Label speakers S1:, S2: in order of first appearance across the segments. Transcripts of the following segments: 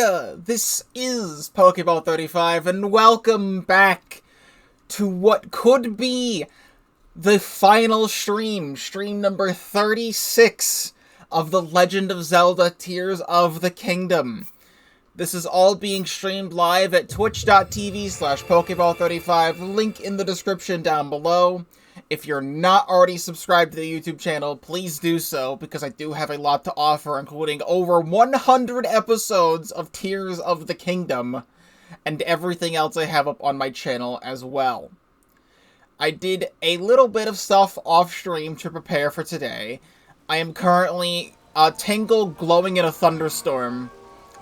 S1: there! This is Pokeball 35, and welcome back to what could be the final stream number 36 of The Legend of Zelda Tears of the Kingdom. This is all being streamed live at twitch.tv/Pokeball35, link in the description down below. If you're not already subscribed to the YouTube channel, please do so, because I do have a lot to offer, including over 100 episodes of Tears of the Kingdom, and everything else I have up on my channel as well. I did a little bit of stuff off-stream to prepare for today. I am currently Tingle glowing in a thunderstorm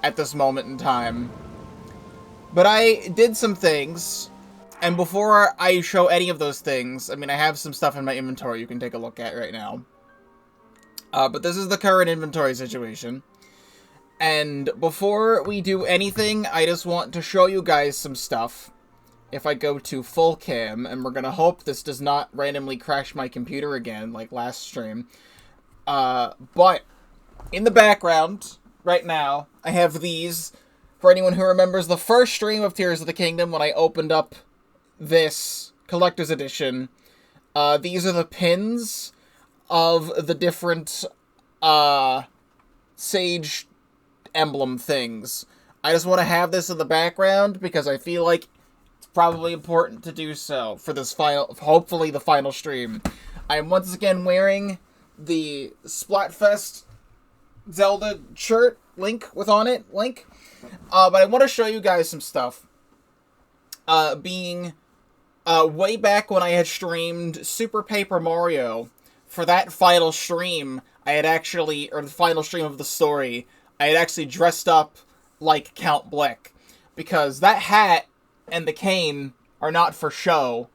S1: at this moment in time. But I did some things, and before I show any of those things, I mean, I have some stuff in my inventory you can take a look at right now. But this is the current inventory situation. And before we do anything, I just want to show you guys some stuff. If I go to full cam, and we're gonna hope this does not randomly crash my computer again, like last stream. But in the background, right now, I have these. For anyone who remembers the first stream of Tears of the Kingdom, when I opened up this collector's edition, these are the pins of the different sage emblem things. I just want to have this in the background because I feel like it's probably important to do so for this hopefully the final stream. I am once again wearing the Splatfest Zelda shirt, Link with on it, Link. But I want to show you guys some stuff. Being way back when I had streamed Super Paper Mario, for that final stream, I had actually, or the final stream of the story, I had actually dressed up like Count Blick. Because that hat and the cane are not for show.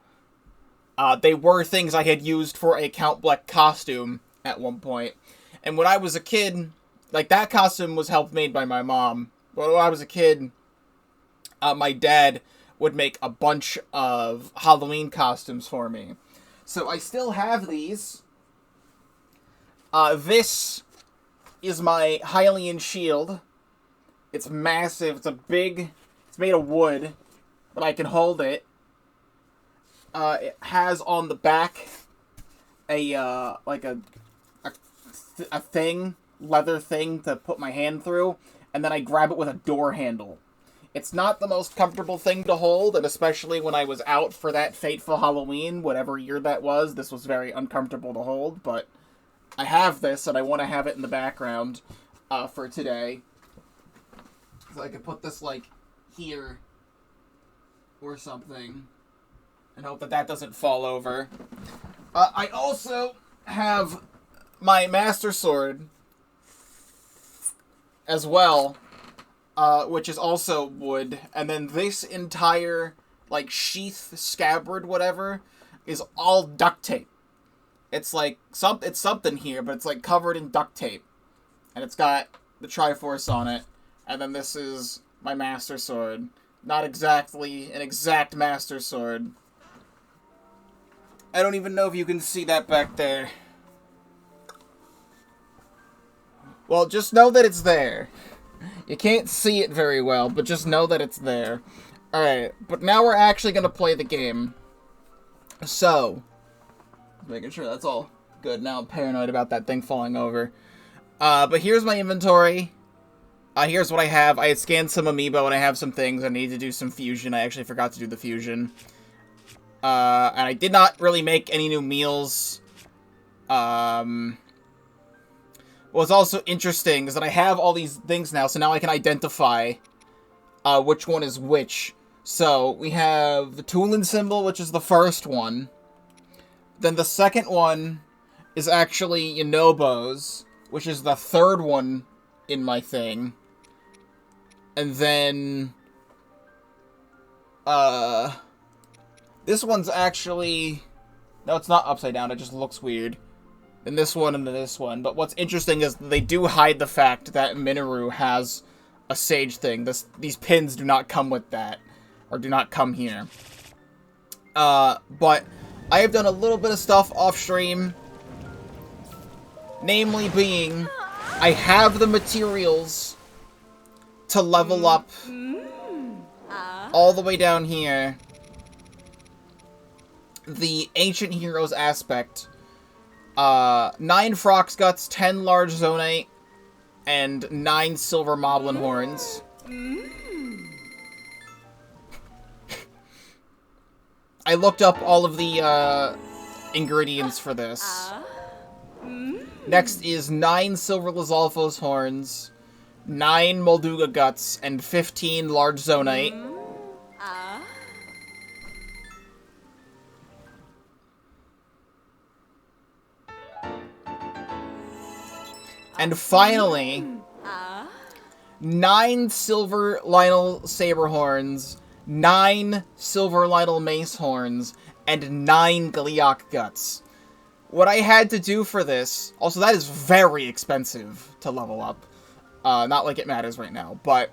S1: They were things I had used for a Count Blick costume at one point. And when I was a kid, like, that costume was helped made by my mom. But when I was a kid, my dad would make a bunch of Halloween costumes for me. So I still have these. This is my Hylian shield. It's massive. It's made of wood, but I can hold it. It has on the back a thing, leather thing to put my hand through, and then I grab it with a door handle. It's not the most comfortable thing to hold, and especially when I was out for that fateful Halloween, whatever year that was, this was very uncomfortable to hold, but I have this, and I want to have it in the background for today. So I could put this, like, here, or something, and hope that that doesn't fall over. I also have my Master Sword as well, which is also wood, and then this entire, like, sheath, scabbard, whatever, is all duct tape. It's like, it's something here, but it's like covered in duct tape, and it's got the Triforce on it, and then this is my Master Sword. Not exactly an exact Master Sword. I don't even know if you can see that back there. Well, just know that it's there. You can't see it very well, but just know that it's there. Alright, but now we're actually going to play the game. So, making sure that's all good. Now I'm paranoid about that thing falling over. But here's my inventory. Here's what I have. I had scanned some amiibo, and I have some things. I need to do some fusion. I actually forgot to do the fusion. And I did not really make any new meals. What's also interesting is that I have all these things now, so now I can identify which one is which. So, we have the Tulin symbol, which is the first one. Then the second one is actually Yunobo's, which is the third one in my thing. And then this one's actually, no, it's not upside down, it just looks weird. And this one and this one. But what's interesting is they do hide the fact that Minoru has a sage thing. These pins do not come with that, or do not come here. But I have done a little bit of stuff off stream. Namely being, I have the materials to level up all the way down here the Ancient Heroes aspect. 9 Frox Guts, 10 large Zonite, and 9 silver Moblin Horns. I looked up all of the ingredients for this. Next is 9 silver Lizalfos Horns, 9 Molduga Guts, and 15 large Zonite. And finally, 9 silver Lynel Saberhorns, 9 silver Lynel Mace Horns, and 9 Gleeok Guts. What I had to do for this, also that is very expensive to level up. Not like it matters right now, but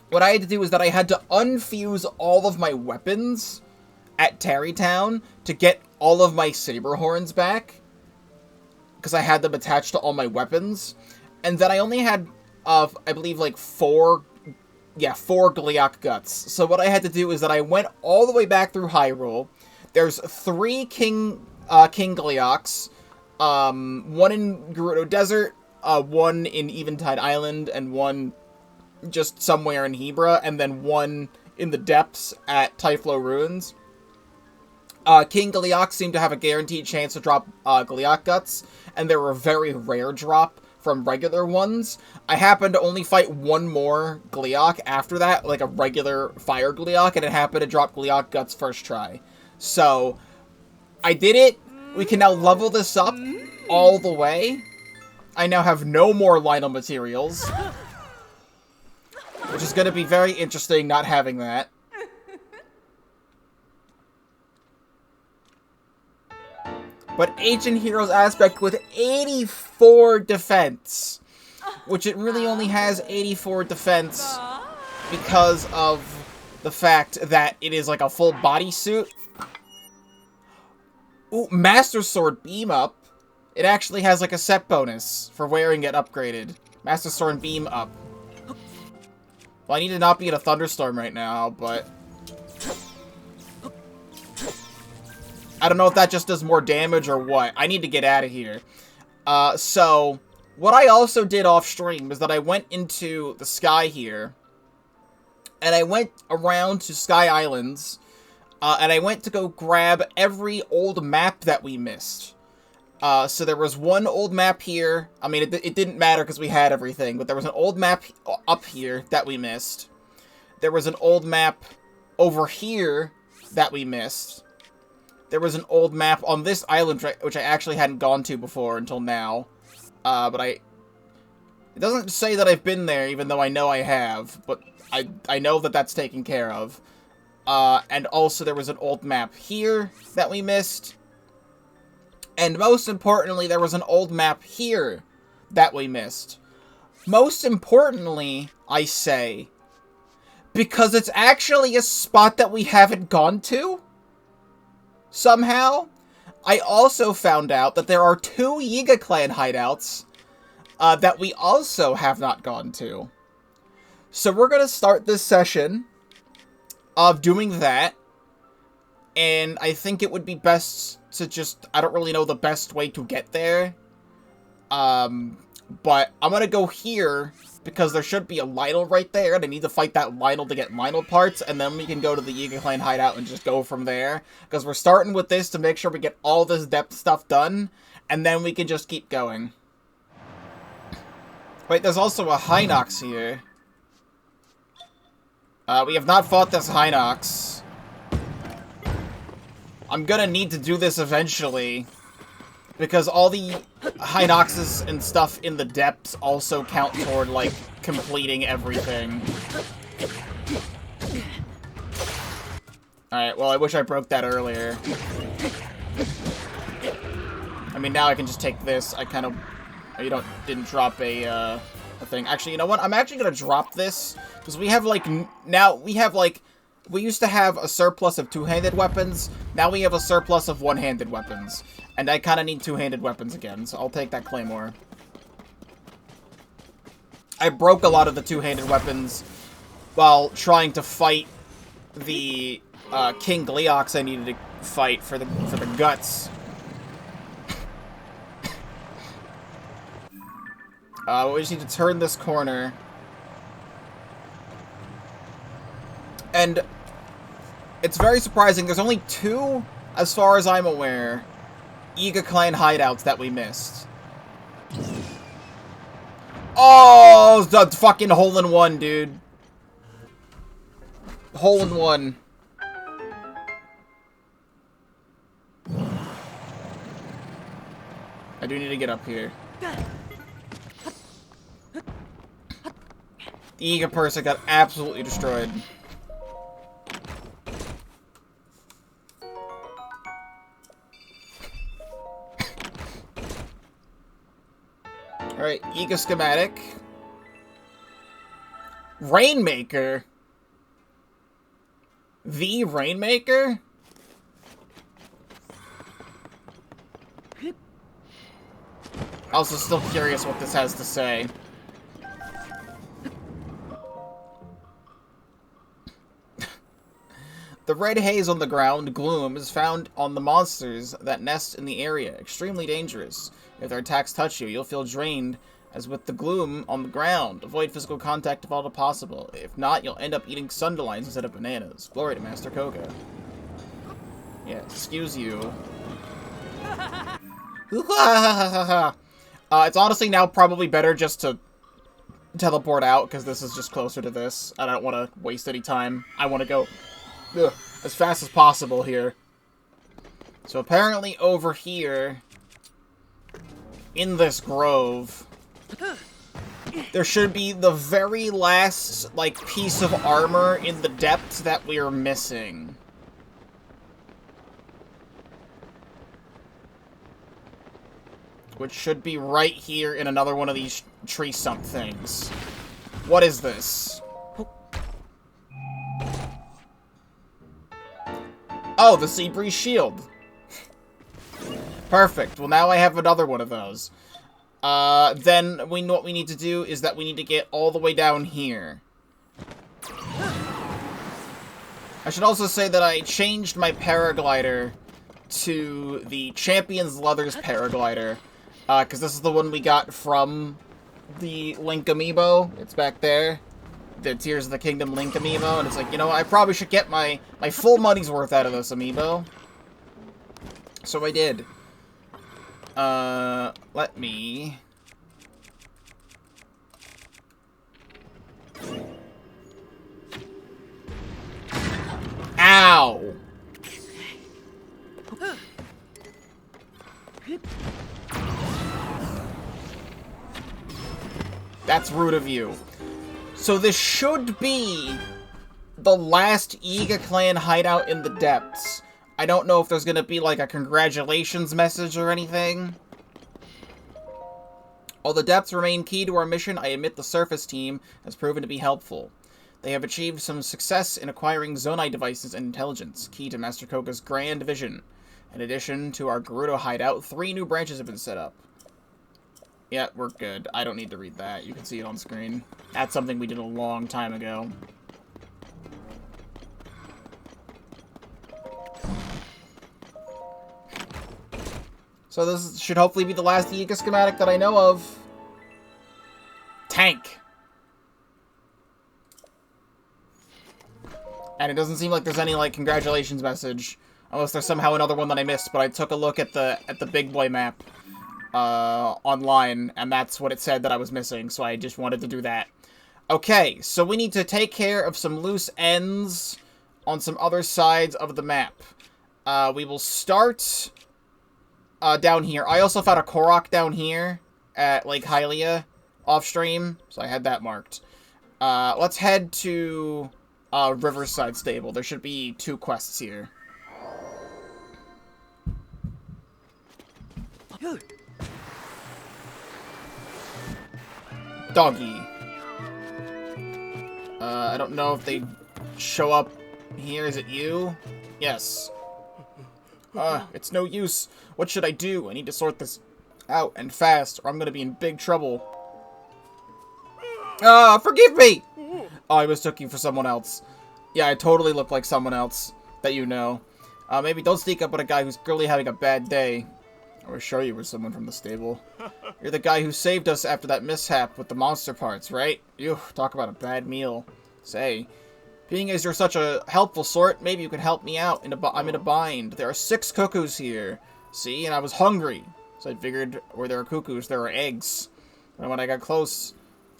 S1: what I had to do is that I had to unfuse all of my weapons at Tarrytown to get all of my Saberhorns back, because I had them attached to all my weapons, and then I only had, I believe, like 4 Gleeok Guts. So what I had to do is that I went all the way back through Hyrule. There's 3 King Gleeoks, 1 in Gerudo Desert, 1 in Eventide Island, and 1 just somewhere in Hebra, and then 1 in the depths at Typhlo Ruins. King Gleeok seemed to have a guaranteed chance to drop Gleeok Guts, and they were a very rare drop from regular ones. I happened to only fight 1 more Gleeok after that, like a regular fire Gleeok, and it happened to drop Gleeok Guts first try. So, I did it. We can now level this up all the way. I now have no more Lynel materials, which is going to be very interesting not having that. But Ancient Heroes aspect with 84 defense, which it really only has 84 defense because of the fact that it is like a full bodysuit. Ooh, Master Sword Beam Up. It actually has like a set bonus for wearing it upgraded. Master Sword Beam Up. Well, I need to not be in a thunderstorm right now, but I don't know if that just does more damage or what. I need to get out of here. So, what I also did off stream is that I went into the sky here, and I went around to Sky Islands, and I went to go grab every old map that we missed. So there was 1 old map here. I mean, it didn't matter because we had everything, but there was an old map up here that we missed. There was an old map over here that we missed. There was an old map on this island, which I actually hadn't gone to before until now. But it doesn't say that I've been there, even though I know I have. But I know that that's taken care of. And also there was an old map here that we missed. And most importantly, there was an old map here that we missed. Most importantly, I say, because it's actually a spot that we haven't gone to. Somehow, I also found out that there are 2 Yiga Clan hideouts that we also have not gone to. So we're going to start this session of doing that. And I think it would be best to just, I don't really know the best way to get there. But I'm going to go here because there should be a Lynel right there, and I need to fight that Lynel to get Lynel parts, and then we can go to the Yiga Clan hideout and just go from there. Because we're starting with this to make sure we get all this depth stuff done, and then we can just keep going. Wait, there's also a Hinox here. We have not fought this Hinox. I'm gonna need to do this eventually, because all the Hinoxes and stuff in the depths also count toward, like, completing everything. Alright, well, I wish I broke that earlier. I mean, now I can just take this. I kind of... didn't drop a thing. Actually, you know what? I'm actually gonna drop this, because we have, like, now we have, like... We used to have a surplus of 2-handed weapons. Now we have a surplus of 1-handed weapons. And I kind of need 2-handed weapons again, so I'll take that Claymore. I broke a lot of the two-handed weapons while trying to fight the King Gleeox I needed to fight for the guts. We just need to turn this corner. And it's very surprising. There's only 2, as far as I'm aware, Yiga Clan hideouts that we missed. Oh, the fucking hole-in-one, dude. Hole-in-one. I do need to get up here. The Yiga person got absolutely destroyed. Alright, Yiga schematic. Rainmaker? The Rainmaker? Also still curious what this has to say. The red haze on the ground, gloom, is found on the monsters that nest in the area. Extremely dangerous. If their attacks touch you, you'll feel drained, as with the gloom on the ground. Avoid physical contact if all possible. If not, you'll end up eating sundelions instead of bananas. Glory to Master Koga. Yeah, excuse you. It's honestly now probably better just to teleport out, because this is just closer to this. I don't want to waste any time. I want to go as fast as possible here. So apparently over here, in this grove, there should be the very last, like, piece of armor in the depths that we are missing. Which should be right here in another one of these tree stump things. What is this? Oh, the Sea Breeze Shield. Perfect. Well, now I have another one of those. Then what we need to do is that we need to get all the way down here. I should also say that I changed my paraglider to the Champion's Leathers paraglider, because this is the one we got from the Link amiibo. It's back there. The Tears of the Kingdom Link amiibo, and it's like, you know, I probably should get my full money's worth out of this amiibo. So I did. Let me... Ow! That's rude of you. So this should be the last Yiga Clan hideout in the depths. I don't know if there's gonna be like a congratulations message or anything. While the depths remain key to our mission, I admit the surface team has proven to be helpful. They have achieved some success in acquiring Zonai devices and intelligence, key to Master Koga's grand vision. In addition to our Gerudo hideout, 3 new branches have been set up. Yeah, we're good. I don't need to read that. You can see it on screen. That's something we did a long time ago. So this should hopefully be the last Yiga schematic that I know of. Tank. And it doesn't seem like there's any, like, congratulations message. Unless there's somehow another one that I missed, but I took a look at the Big Boy map online, and that's what it said that I was missing, so I just wanted to do that. Okay, so we need to take care of some loose ends on some other sides of the map. We will start down here. I also found a Korok down here at Lake Hylia off-stream, so I had that marked. Let's head to Riverside Stable. There should be 2 quests here. Doggy. I don't know if they show up here. Is it you? Yes. It's no use. What should I do? I need to sort this out, and fast, or I'm gonna be in big trouble. Forgive me! Oh, I mistook you for someone else. Yeah, I totally look like someone else that you know. Maybe don't sneak up on a guy who's clearly having a bad day. I was sure you were someone from the stable. You're the guy who saved us after that mishap with the monster parts, right? Ew, talk about a bad meal. Say, being as you're such a helpful sort, maybe you can help me out. I'm in a bind. There are 6 cuckoos here. See, and I was hungry. So I figured where there are cuckoos, there are eggs. And when I got close,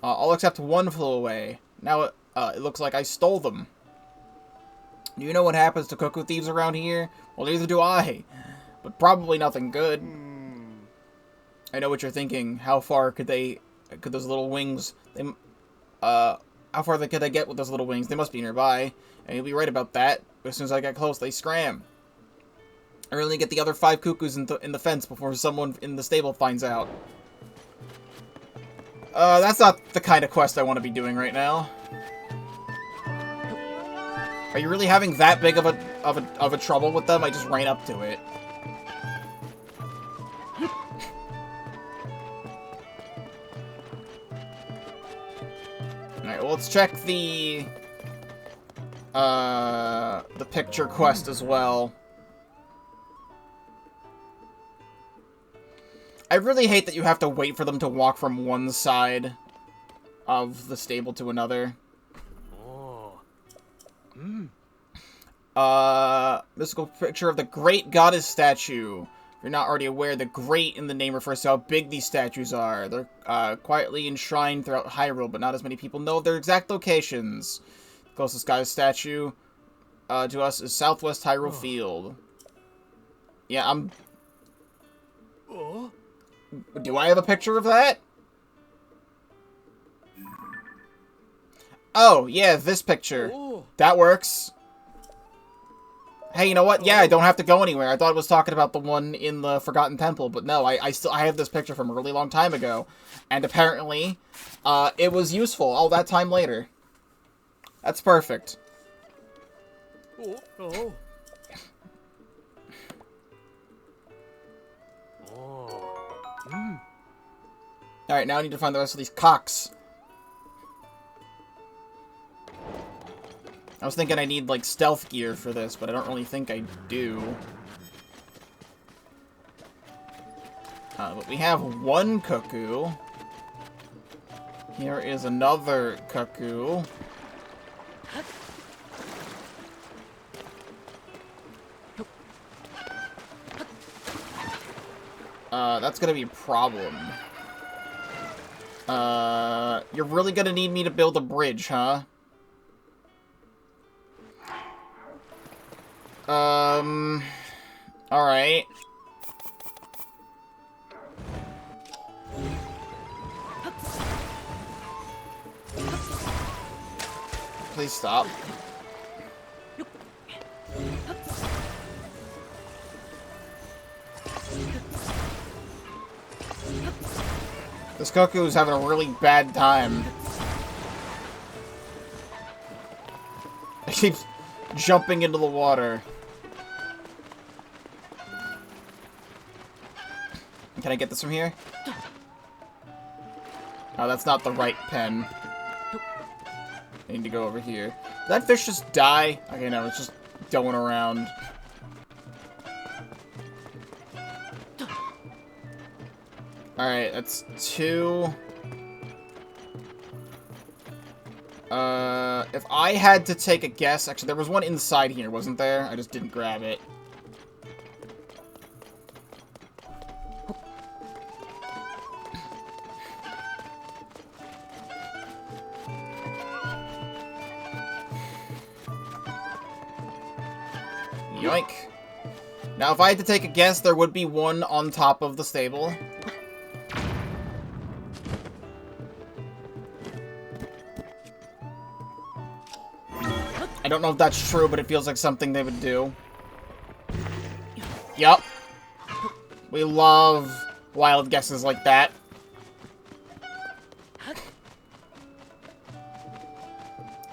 S1: all except one flew away. Now it looks like I stole them. Do you know what happens to cuckoo thieves around here? Well, neither do I. But probably nothing good. I know what you're thinking. How far could those little wings, how far could they get with those little wings? They must be nearby. And you'll be right about that. But as soon as I get close, they scram. I really get the other 5 cuckoos in the fence before someone in the stable finds out. That's not the kind of quest I want to be doing right now. Are you really having that big of a trouble with them? I just ran up to it. Alright, well, let's check the picture quest as well. I really hate that you have to wait for them to walk from one side of the stable to another. Mystical picture of the Great Goddess statue. If you're not already aware, the Great in the name refers to how big these statues are. They're quietly enshrined throughout Hyrule, but not as many people know their exact locations. The closest goddess statue to us is Southwest Hyrule Field. Yeah, Do I have a picture of that? Oh, yeah, this picture. That works. Hey, you know what? Yeah, I don't have to go anywhere. I thought it was talking about the one in the Forgotten Temple, but no, I have this picture from a really long time ago. And apparently, it was useful all that time later. That's perfect. Alright, now I need to find the rest of these cocks. I was thinking I need, like, stealth gear for this, but I don't really think I do. But we have one cuckoo. Here is another cuckoo. That's gonna be a problem. You're really gonna need me to build a bridge, huh? Alright. Please stop. This cuckoo is having a really bad time. It keeps jumping into the water. Can I get this from here? Oh, that's not the right pen. I need to go over here. Did that fish just die? Okay, no, it's just going around. Alright, that's 2. If I had to take a guess... Actually, there was one inside here, wasn't there? I just didn't grab it. Yoink. Now, if I had to take a guess, there would be one on top of the stable. I don't know if that's true, but it feels like something they would do. Yup. We love wild guesses like that.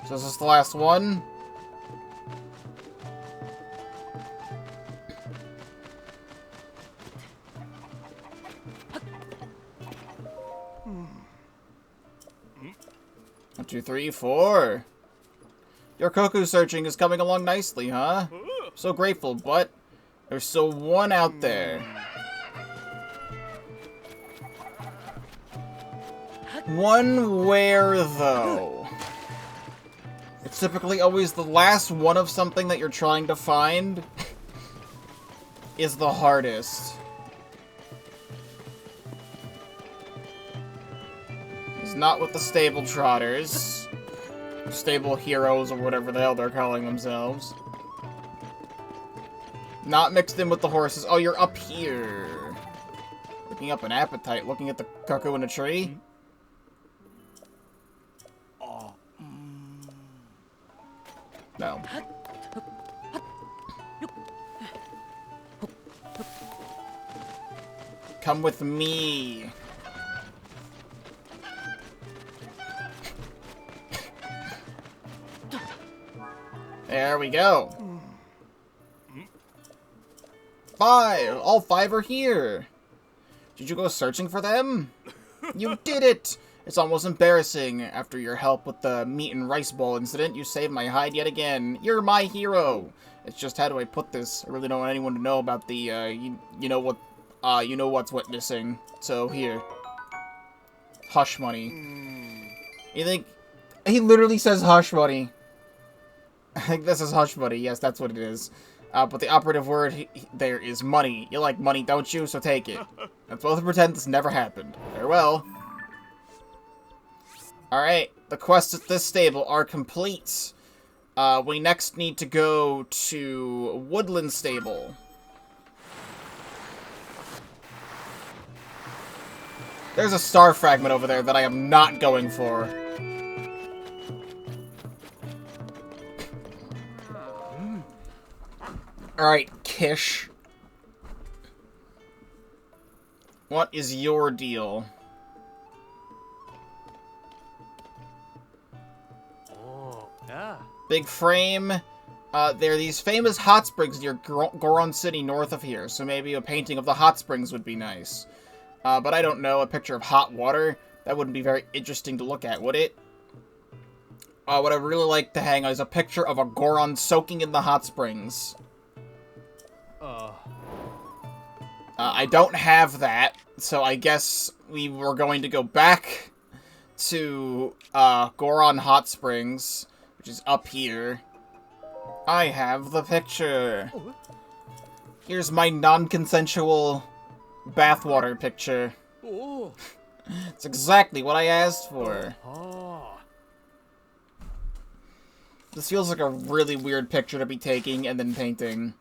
S1: So is this the last one? 2, 3, 4. Your cuckoo searching is coming along nicely, huh? So grateful, but there's still one out there. One where, though? It's typically always the last one of something that you're trying to find is the hardest. It's not with the stable trotters. Stable heroes, or whatever the hell they're calling themselves. Not mixed in with the horses. Oh, you're up here. Looking up an appetite, looking at the cuckoo in a tree. No. Come with me. There we go. 5! All 5 are here! Did you go searching for them? You did it! It's almost embarrassing. After your help with the meat and rice bowl incident, you saved my hide yet again. You're my hero! It's just, how do I put this? I really don't want anyone to know about the, you know what's witnessing. So, here. Hush money. You think... He literally says hush money. I think this is hush money. Yes, that's what it is. But the operative word there is money. You like money, don't you? So take it. Let's both pretend this never happened. Farewell. Alright, the quests at this stable are complete. We next need to go to Woodland Stable. There's a star fragment over there that I am not going for. Alright, Kish. What is your deal?
S2: Oh, yeah.
S1: Big frame. There are these famous hot springs near Goron City north of here, so maybe a painting of the hot springs would be nice. But I don't know, a picture of hot water? That wouldn't be very interesting to look at, would it? What I'd really like to hang on is a picture of a Goron soaking in the hot springs. I don't have that, so I guess we were going to go back to Goron Hot Springs, which is up here. I have the picture. Here's my non-consensual bathwater picture. It's exactly what I asked for. This feels like a really weird picture to be taking and then painting.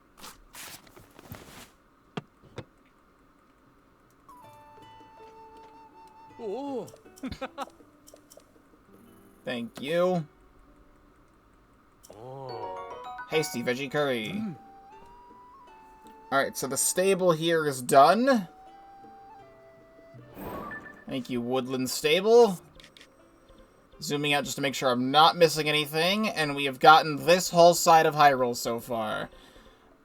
S1: Thank you. Hasty veggie curry. Alright, so the stable here is done. Thank you, Woodland Stable. Zooming out just to make sure I'm not missing anything, and we have gotten this whole side of Hyrule so far.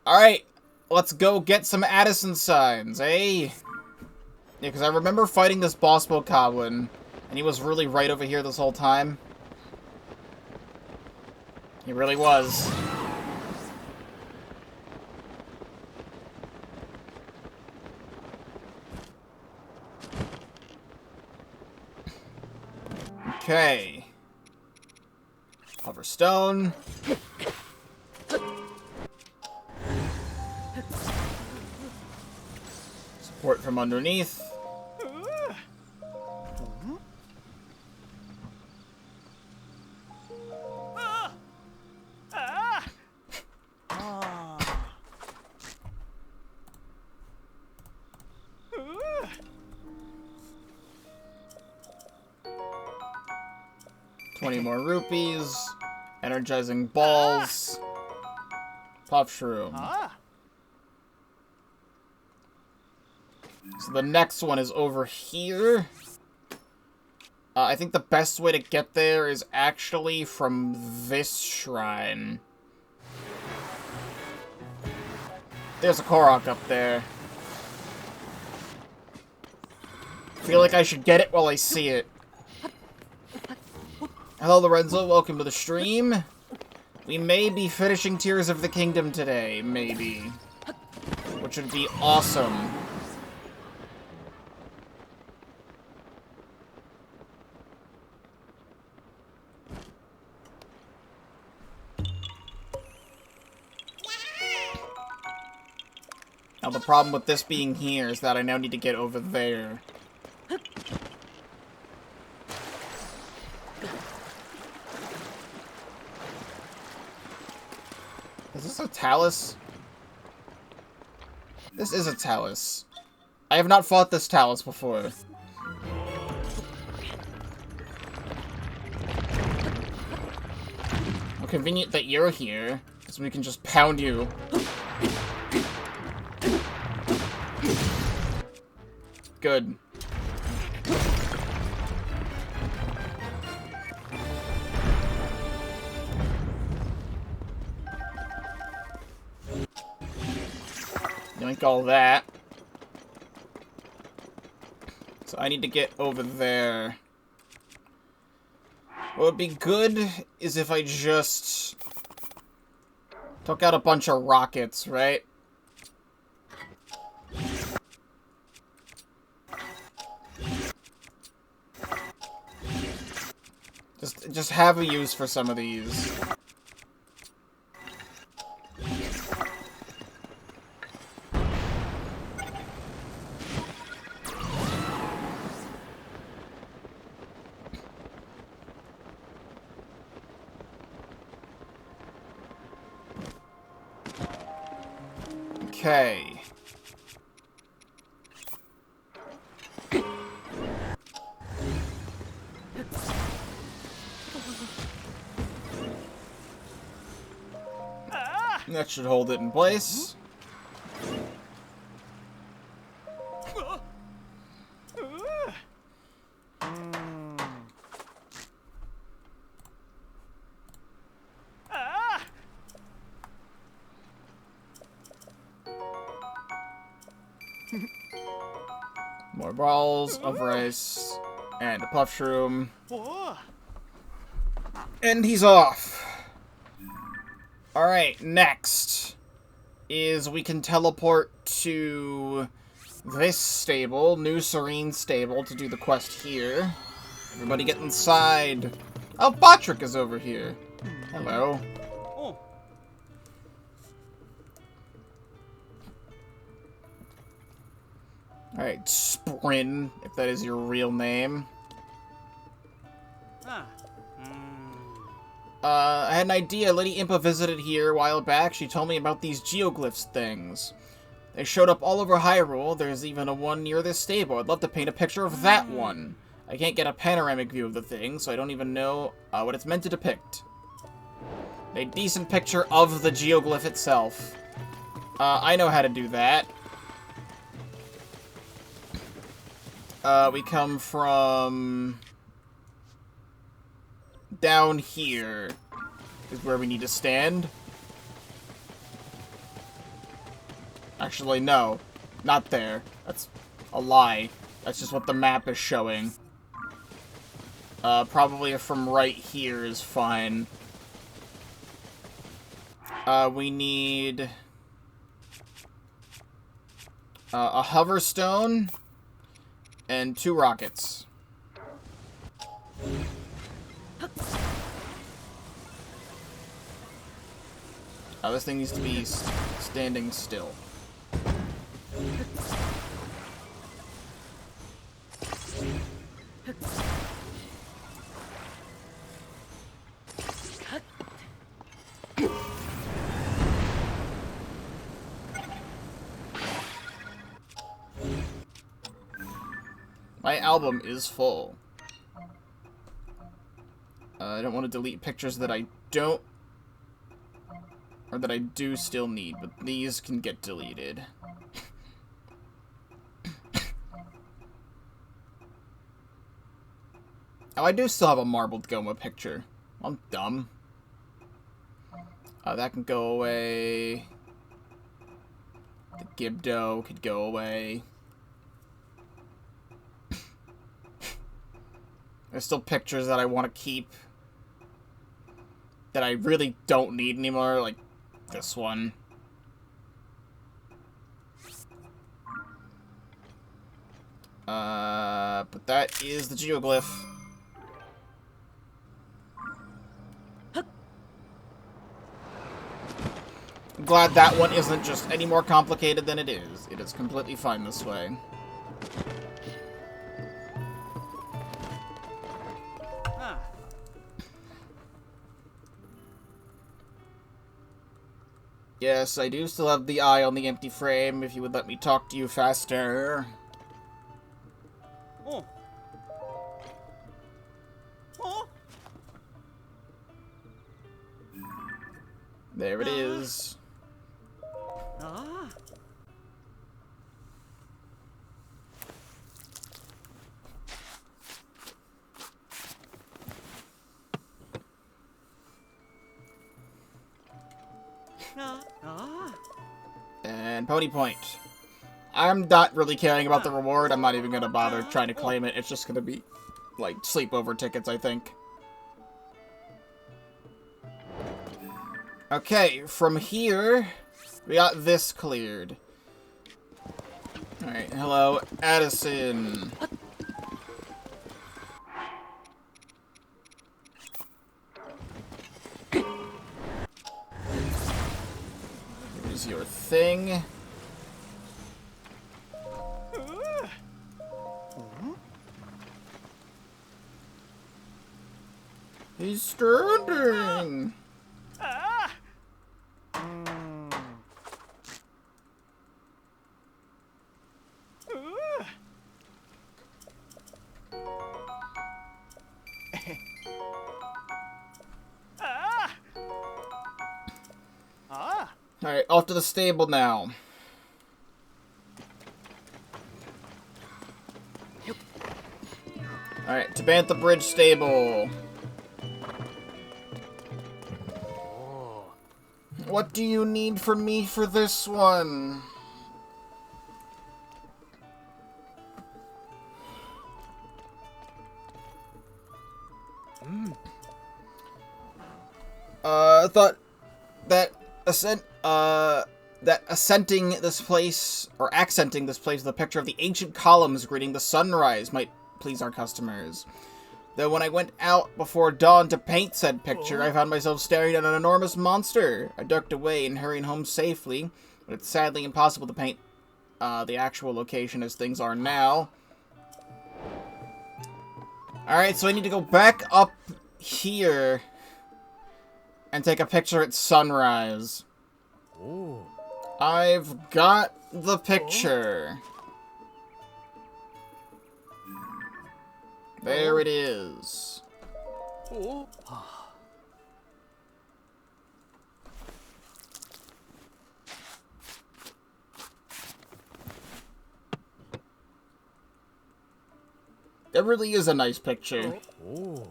S1: Alright, let's go get some Addison signs, eh? Yeah, because I remember fighting this boss Bokoblin, and he was really right over here this whole time. He really was. Okay. Hover stone. Support from underneath. More rupees, energizing balls, pop shroom. So the next one is over here. I think the best way to get there is actually from this shrine. There's a Korok up there. I feel like I should get it while I see it. Hello, Lorenzo. Welcome to the stream. We may be finishing Tears of the Kingdom today, maybe. Which would be awesome. Now, the problem with this being here is that I now need to get over there. Is this a Talus? This is a Talus. I have not fought this Talus before. How convenient that you're here, because we can just pound you. Good. Yoink all that. So I need to get over there. What would be good is if I just took out a bunch of rockets, right? Just have a use for some of these. Okay. That should hold it in place. More balls of rice and a puff shroom. And he's off. Alright, next is we can teleport to this stable, New Serene Stable, to do the quest here. Everybody get inside. Oh, Botrick is over here. Hello. Alright, Sprin, if that is your real name. I had an idea. Lady Impa visited here a while back. She told me about these geoglyphs things. They showed up all over Hyrule. There's even a one near this stable. I'd love to paint a picture of that one. I can't get a panoramic view of the thing, so I don't even know what it's meant to depict. A decent picture of the geoglyph itself. I know how to do that. We come from down here is where we need to stand. Actually, no. Not there. That's a lie. That's just what the map is showing. Probably from right here is fine. We need a hover stone and 2 rockets. Oh, this thing needs to be standing still. My album is full. I don't want to delete pictures that I don't, or that I do still need, but these can get deleted. Oh, I do still have a marbled Goma picture. I'm dumb. That can go away. The Gibdo could go away. There's still pictures that I want to keep. that I really don't need anymore, like this one. But that is the geoglyph. I'm glad that one isn't just any more complicated than it is. It is completely fine this way. Yes, I do still have the eye on the empty frame, if you would let me talk to you faster.
S2: Oh. Oh.
S1: There it is.
S2: Ah.
S1: And Pony Point. I'm not really caring about the reward. I'm not even going to bother trying to claim it. It's just going to be, like, sleepover tickets, I think. Okay, from here, we got this cleared. Alright, hello, Addison. Here's your thing. He's standing. Alright, off to the stable now. Alright, to Bantha Bridge Stable. What do you need from me for this one? I thought that accenting this place with a picture of the ancient columns greeting the sunrise might please our customers. Though when I went out before dawn to paint said picture, I found myself staring at an enormous monster. I ducked away and hurried home safely, but it's sadly impossible to paint the actual location as things are now. Alright, so I need to go back up here and take a picture at sunrise.
S2: Oh.
S1: I've got the picture. There it is.
S2: Oh.
S1: It really is a nice picture.
S2: Oh.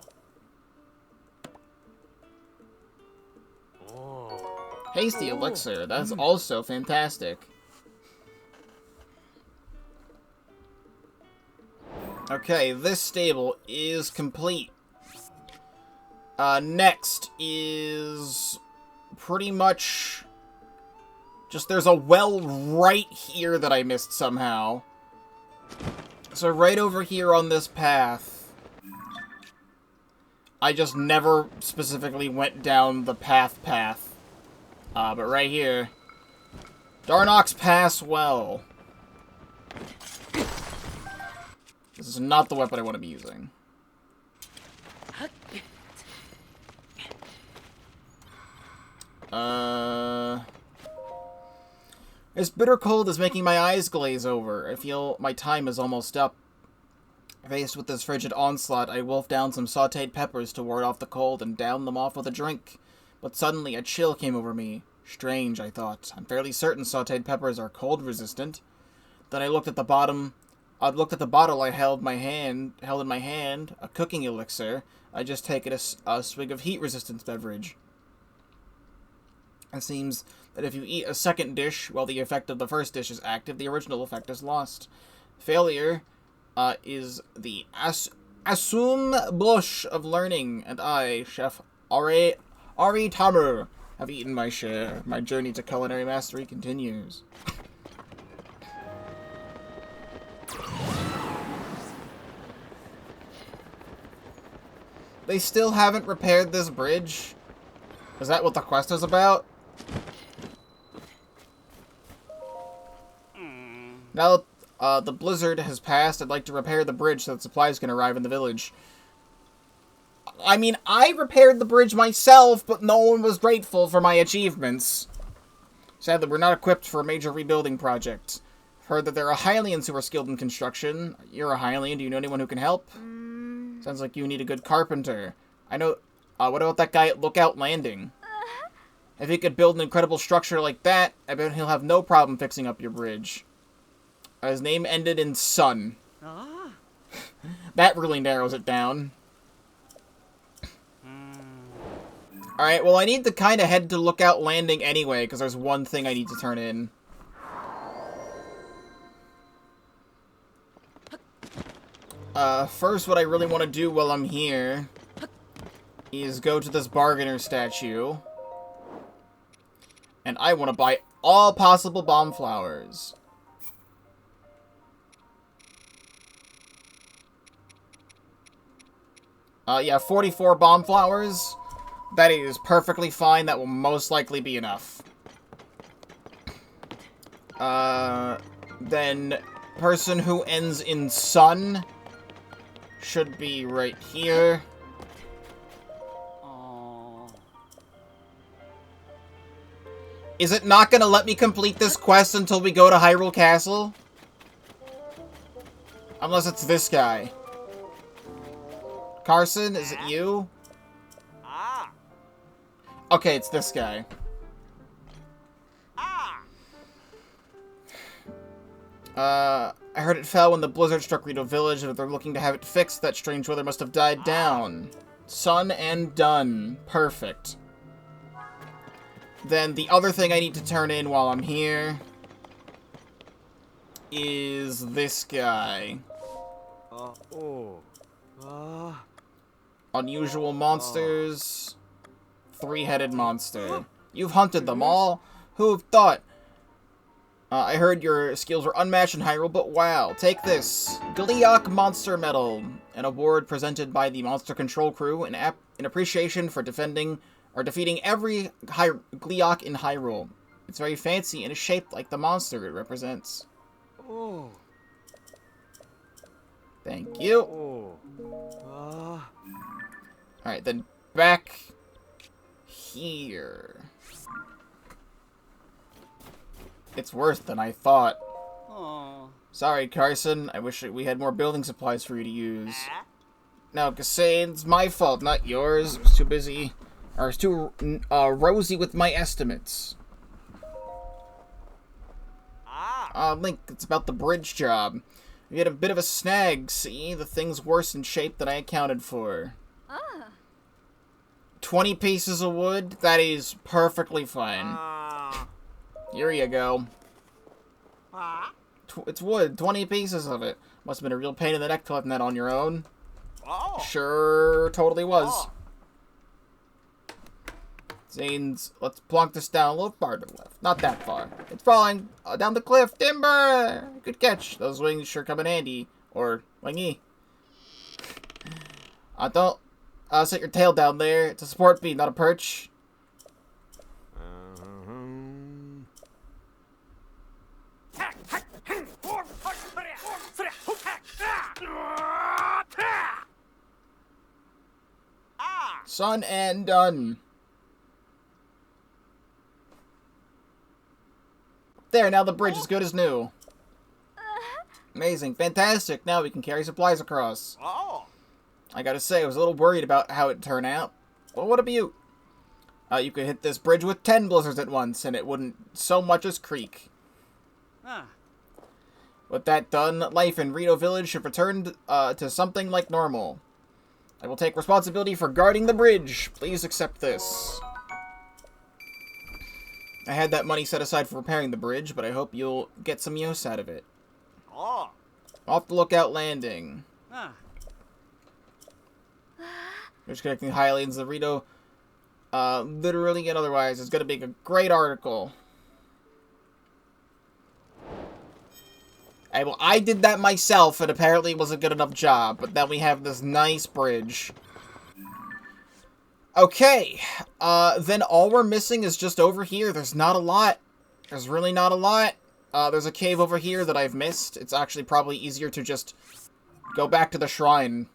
S2: Oh.
S1: Hasty elixir, that's also fantastic. Okay, this stable is complete. Next is pretty much just there's a well right here that I missed somehow. So right over here on this path, I just never specifically went down the path. But right here, Darnock's Pass Well. This is not the weapon I want to be using. This bitter cold is making my eyes glaze over. I feel my time is almost up. Faced with this frigid onslaught, I wolfed down some sautéed peppers to ward off the cold and downed them off with a drink. But suddenly a chill came over me. Strange, I thought. I'm fairly certain sautéed peppers are cold resistant. Then I looked at the bottom. I looked at the bottle I held in my hand, a cooking elixir. I just taken a swig of heat resistance beverage. It seems that if you eat a second dish while the effect of the first dish is active, the original effect is lost. Failure is the assume blush of learning, and I, Chef Ari Tamu. Have eaten my share. My journey to culinary mastery continues. They still haven't repaired this bridge? Is that what the quest is about? Now that the blizzard has passed, I'd like to repair the bridge so that supplies can arrive in the village. I mean, I repaired the bridge myself, but no one was grateful for my achievements. Sadly, we're not equipped for a major rebuilding project. I've heard that there are Hylians who are skilled in construction. You're a Hylian. Do you know anyone who can help? Sounds like you need a good carpenter. I know... what about that guy at Lookout Landing? If he could build an incredible structure like that, I bet he'll have no problem fixing up your bridge. His name ended in Sun.
S2: Ah.
S1: That really narrows it down. Alright, well I need to kind of head to Lookout Landing anyway, because there's one thing I need to turn in. First what I really want to do while I'm here is go to this bargainer statue. And I want to buy all possible bomb flowers. Yeah, 44 bomb flowers. That is perfectly fine. That will most likely be enough. Then person who ends in Sun should be right here. Is it not gonna let me complete this quest until we go to Hyrule Castle? Unless it's this guy. Carson, is it you? Okay, it's this guy. I heard it fell when the blizzard struck Rito Village, and if they're looking to have it fixed, that strange weather must have died down. Sun and done. Perfect. Then the other thing I need to turn in while I'm here is this guy. Unusual monsters. Three-headed monster. You've hunted them all. Who've thought? I heard your skills were unmatched in Hyrule, but wow. Take this. Gleeok Monster Medal. An award presented by the Monster Control Crew in appreciation for defeating every Gleeok in Hyrule. It's very fancy and is shaped like the monster it represents. Thank you. Alright, then back here. It's worse than I thought. Sorry, Carson. I wish we had more building supplies for you to use. No, Kasane, it's my fault, not yours. I was too busy. Or I was too rosy with my estimates. Link, it's about the bridge job. We had a bit of a snag, see? The thing's worse in shape than I accounted for. 20 pieces of wood? That is perfectly fine. Here you go. It's wood. 20 pieces of it. Must have been a real pain in the neck collecting that on your own. Sure, totally was. Zane's, let's plonk this down a little farther left. Not that far. It's falling down the cliff. Timber! Good catch. Those wings sure come in handy. Or wingy. Don't set your tail down there. It's a support beam, not a perch. Sun and done. There, now the bridge is good as new. Amazing, fantastic. Now we can carry supplies across. I gotta say, I was a little worried about how it'd turn out. Well, what a beaut. You could hit this bridge with 10 blizzards at once, and it wouldn't so much as creak. With that done, life in Rito Village should return to something like normal. I will take responsibility for guarding the bridge. Please accept this. I had that money set aside for repairing the bridge, but I hope you'll get some use out of it. Off the Lookout Landing. Just connecting Hylians, the Rito literally and otherwise. It's gonna be a great article. Well, I did that myself, and apparently it was a good enough job. But then we have this nice bridge. Okay, then all we're missing is just over here. There's not a lot. There's really not a lot. There's a cave over here that I've missed. It's actually probably easier to just go back to the shrine.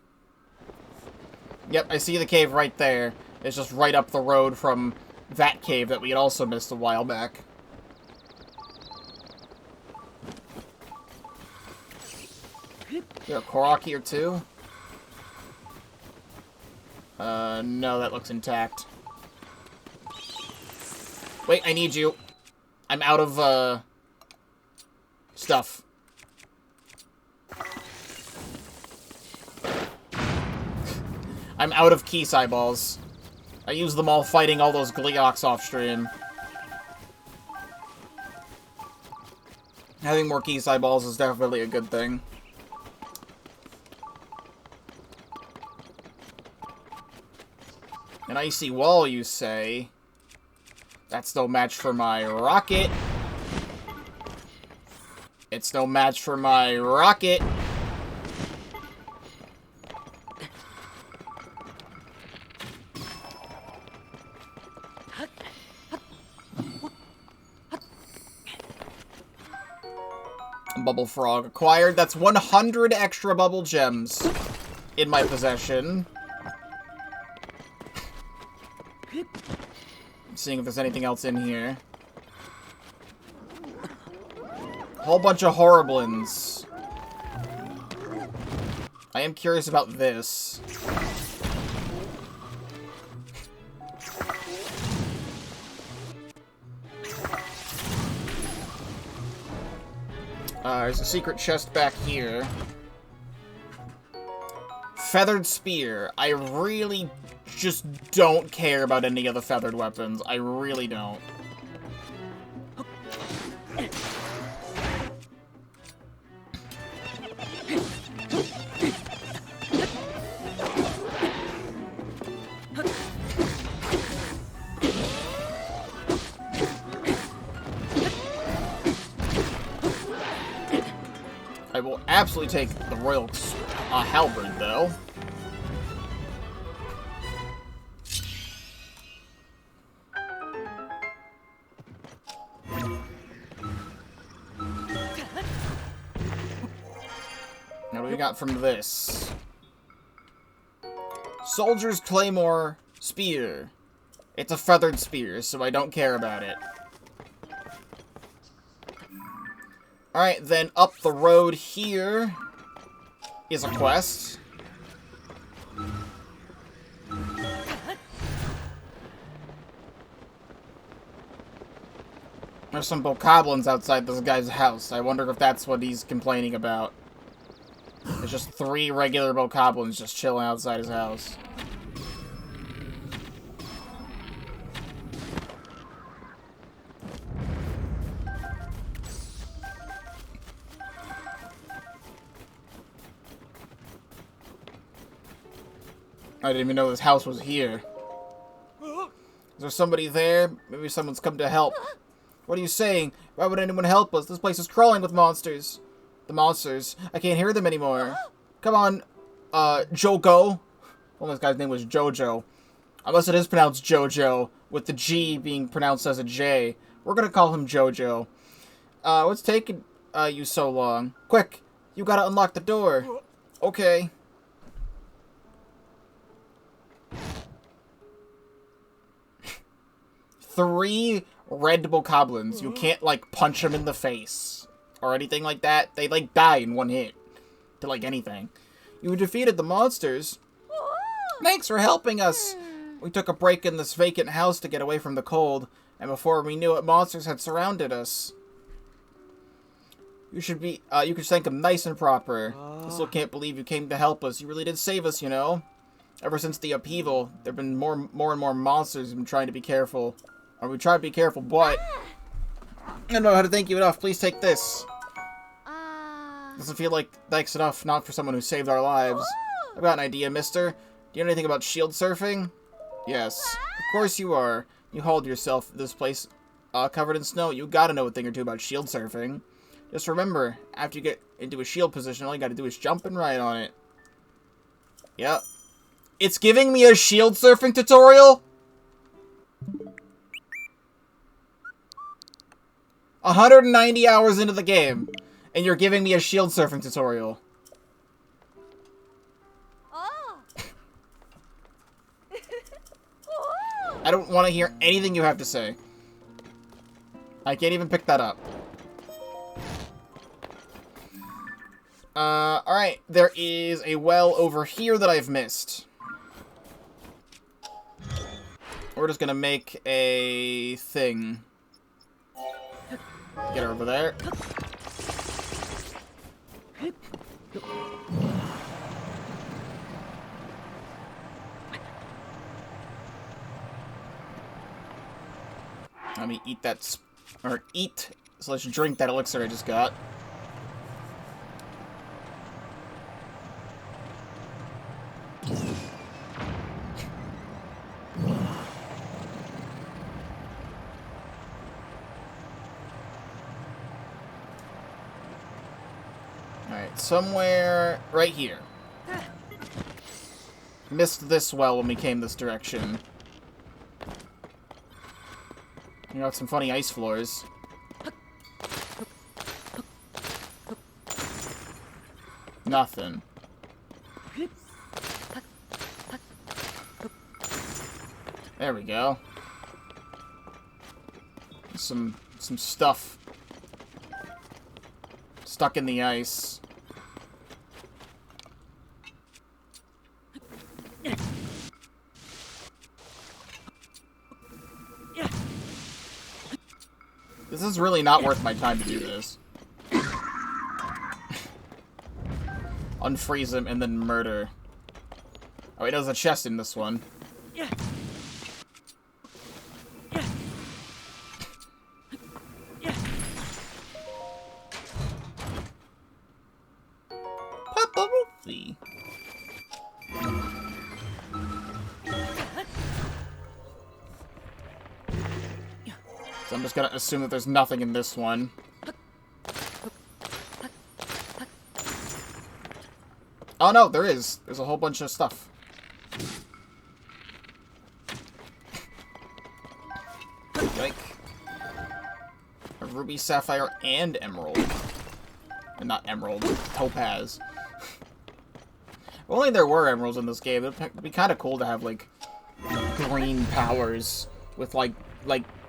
S1: Yep, I see the cave right there. It's just right up the road from that cave that we had also missed a while back. Is there a Korok here too? No, that looks intact. Wait, I need you. I'm out of, stuff. I'm out of Keese eyeballs. I used them all fighting all those Gleeoks off-stream. Having more Keese eyeballs is definitely a good thing. An icy wall, you say? That's no match for my rocket. It's no match for my rocket. Bubble frog acquired. That's 100 extra bubble gems in my possession. Seeing if there's anything else in here. Whole bunch of horriblins. I am curious about this. There's a secret chest back here. Feathered spear. I really just don't care about any of the feathered weapons. I really don't. I will absolutely take the royal halberd, though. Now, what do we got from this? Soldier's Claymore Spear. It's a feathered spear, so I don't care about it. Alright, then up the road here is a quest. There's some bokoblins outside this guy's house. I wonder if that's what he's complaining about. There's just 3 regular bokoblins just chilling outside his house. I didn't even know this house was here. Is there somebody there? Maybe someone's come to help. What are you saying? Why would anyone help us? This place is crawling with monsters. The monsters. I can't hear them anymore. Come on, Joko. Well, this guy's name was Jojo. Unless it is pronounced Jojo, with the G being pronounced as a J. We're gonna call him Jojo. What's taking you so long? Quick, you gotta unlock the door. Okay. Three red bokoblins. You can't, like, punch them in the face. Or anything like that. They, like, die in one hit. To, like, anything. You defeated the monsters. Thanks for helping us. We took a break in this vacant house to get away from the cold. And before we knew it, monsters had surrounded us. You should thank them nice and proper. I still can't believe you came to help us. You really did save us, you know? Ever since the upheaval, there have been more and more monsters who've been trying to be careful. Or we try to be careful, but I don't know how to thank you enough. Please take this. Doesn't feel like thanks enough, not for someone who saved our lives. I've got an idea, mister. Do you know anything about shield surfing? Yes, of course you are. You hauled yourself this place covered in snow. You gotta know a thing or two about shield surfing. Just remember, after you get into a shield position, all you gotta do is jump and ride on it. Yep. It's giving me a shield surfing tutorial? 190 hours into the game, and you're giving me a shield surfing tutorial.
S3: Oh.
S1: I don't want to hear anything you have to say. I can't even pick that up. Alright. There is a well over here that I've missed. We're just gonna make a thing. Get her over there. Let me eat that, or eat, so let's drink that elixir I just got. Alright, somewhere right here. Missed this well when we came this direction. You got some funny ice floors. Nothing. There we go. Some stuff stuck in the ice. This is really not worth my time to do this. Unfreeze him and then murder. Oh wait, there's a chest in this one. Papa Wolfie. So I'm just gonna assume that there's nothing in this one. Oh no, there is. There's a whole bunch of stuff. Like a ruby, sapphire, and emerald. And not emerald, topaz. If only there were emeralds in this game. It'd be kind of cool to have like green powers with like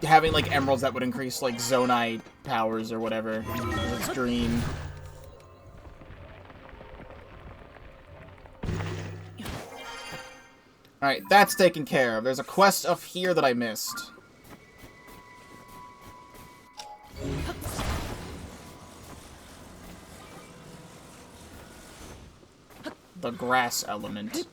S1: having like emeralds that would increase like zonite powers or whatever. 'Cause it's green. Alright, that's taken care of. There's a quest up here that I missed. The grass element.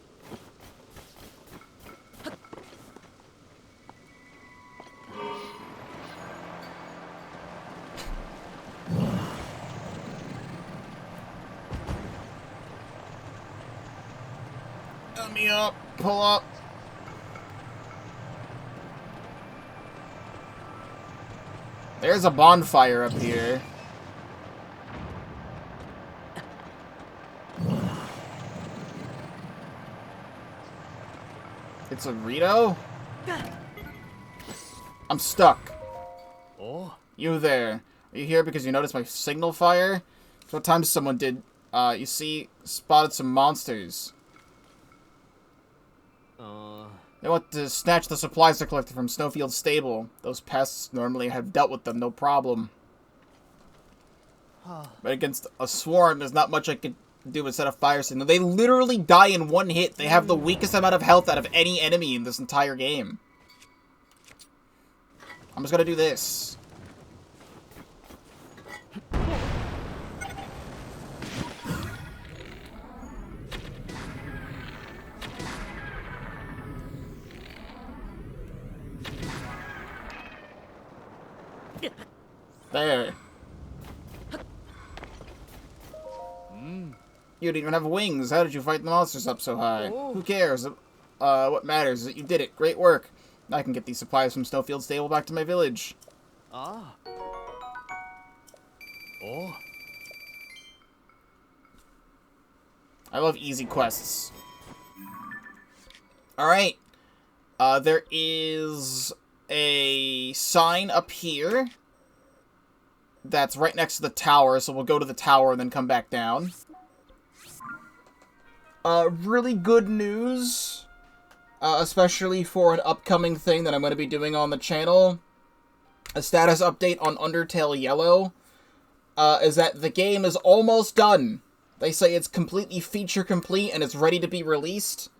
S1: Let me up. Pull up. There's a bonfire up here. It's a Rito? I'm stuck.
S2: Oh.
S1: You there. Are you here because you noticed my signal fire? What time someone did, you see, spotted some monsters. They want to snatch the supplies they collected from Snowfield's stable. Those pests normally have dealt with them, no problem. But against a swarm, there's not much I could do but set a fire signal. They literally die in one hit. They have the weakest amount of health out of any enemy in this entire game. I'm just gonna do this. There. You didn't even have wings. How did you fight the monsters up so high?
S2: Oh.
S1: Who cares? What matters is that you did it. Great work. I can get these supplies from Snowfield Stable back to my village.
S2: Ah. Oh.
S1: I love easy quests. Alright. There is a sign up here that's right next to the tower, so we'll go to the tower and then come back down. Really good news, especially for an upcoming thing that I'm going to be doing on the channel. A status update on Undertale Yellow, is that the game is almost done. They say it's completely feature complete and it's ready to be released.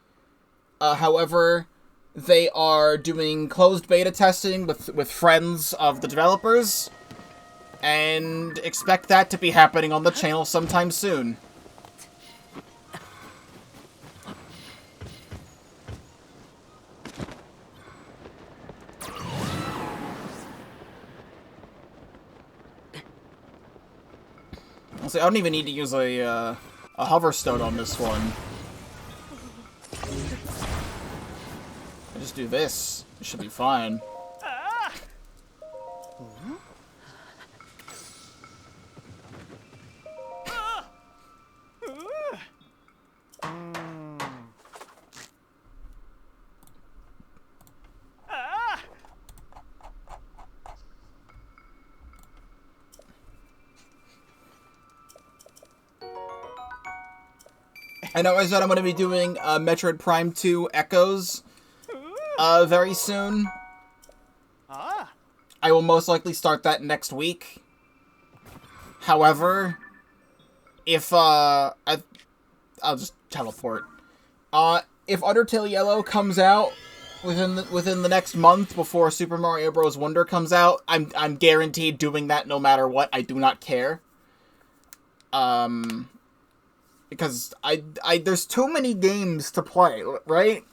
S1: However, they are doing closed beta testing with friends of the developers, and expect that to be happening on the channel sometime soon. I don't even need to use a hoverstone on this one. I just do this. It should be fine. I know I said I'm going to be doing Metroid Prime 2 Echoes very soon.
S2: Ah.
S1: I will most likely start that next week. However, if I'll just teleport. If Undertale Yellow comes out within the next month before Super Mario Bros. Wonder comes out, I'm guaranteed doing that no matter what. I do not care. Because there's too many games to play, right?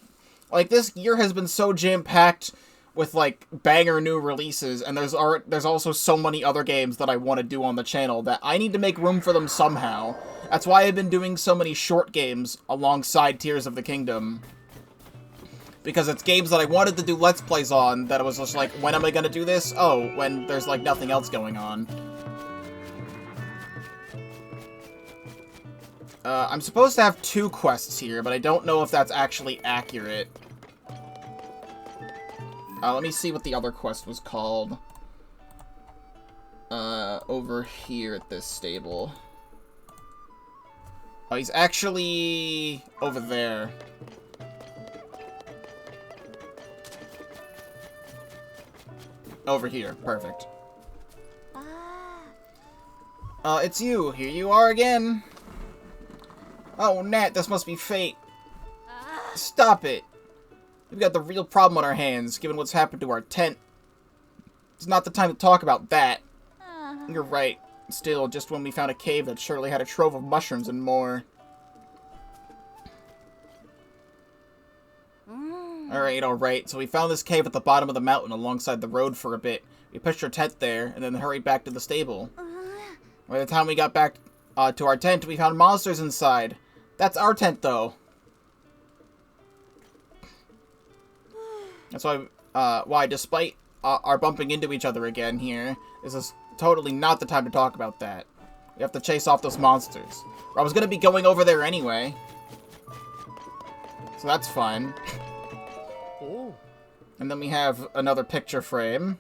S1: Like, this year has been so jam-packed with, like, banger new releases, and there's also so many other games that I want to do on the channel that I need to make room for them somehow. That's why I've been doing so many short games alongside Tears of the Kingdom. Because it's games that I wanted to do Let's Plays on, that it was just like, when am I gonna do this? Oh, when there's, like, nothing else going on. I'm supposed to have 2 quests here, but I don't know if that's actually accurate. Let me see what the other quest was called. Over here at this stable. Oh, he's actually over there. Over here. Perfect. It's you. Here you are again. Oh, Nat, this must be fate. Stop it. We've got the real problem on our hands, given what's happened to our tent. It's not the time to talk about that. You're right. Still, just when we found a cave that surely had a trove of mushrooms and more. Alright. So we found this cave at the bottom of the mountain alongside the road for a bit. We pitched our tent there, and then hurried back to the stable. By the time we got back to our tent, we found monsters inside. That's our tent, though. That's why, despite our bumping into each other again here, this is totally not the time to talk about that. We have to chase off those monsters. I was gonna be going over there anyway. So that's fun.
S2: Oh.
S1: And then we have another picture frame.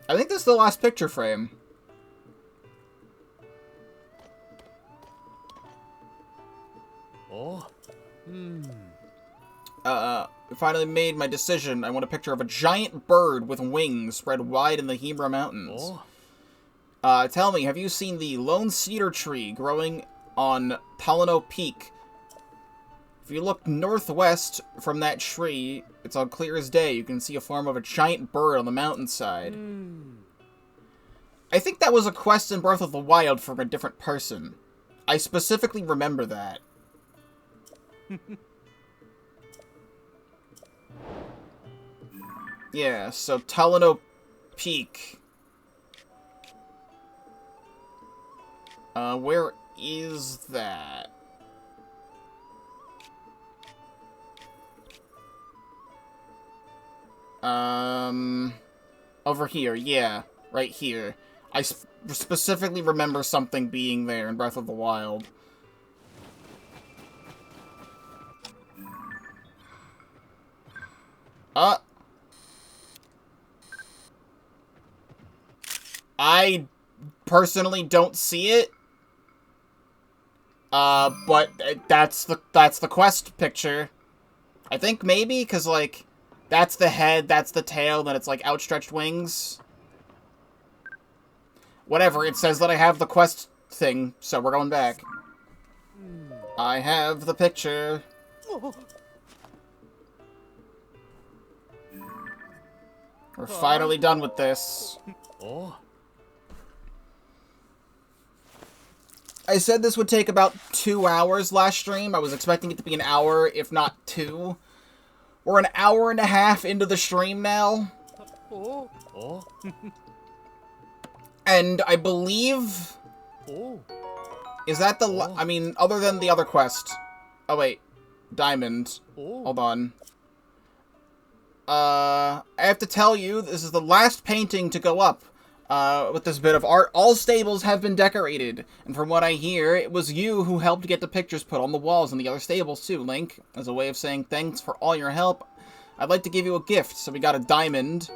S1: I think this is the last picture frame.
S2: Oh.
S1: I finally made my decision. I want a picture of a giant bird with wings spread wide in the Hebra Mountains.
S2: Oh.
S1: Tell me, have you seen the lone cedar tree growing on Talano Peak? If you look northwest from that tree, it's on clear as day. You can see a form of a giant bird on the mountainside. I think that was a quest in Breath of the Wild from a different person. I specifically remember that. Yeah, so Talano Peak. Where is that? Over here, yeah. Right here. I specifically remember something being there in Breath of the Wild. I personally don't see it. But that's the quest picture. I think maybe, because, like, that's the head, that's the tail, then it's, like, outstretched wings. Whatever, it says that I have the quest thing, so we're going back. I have the picture. We're finally done with this.
S2: Oh.
S1: I said this would take about 2 hours last stream. I was expecting it to be an hour, if not 2. We're an hour and a half into the stream now.
S2: Oh. Oh.
S1: And I believe...
S2: Oh.
S1: Is that the... I mean, other than the other quest. Oh, wait. Diamond.
S2: Oh.
S1: Hold on. I have to tell you, this is the last painting to go up. With this bit of art. All stables have been decorated. And from what I hear, it was you who helped get the pictures put on the walls in the other stables too, Link. As a way of saying thanks for all your help, I'd like to give you a gift. So we got a diamond.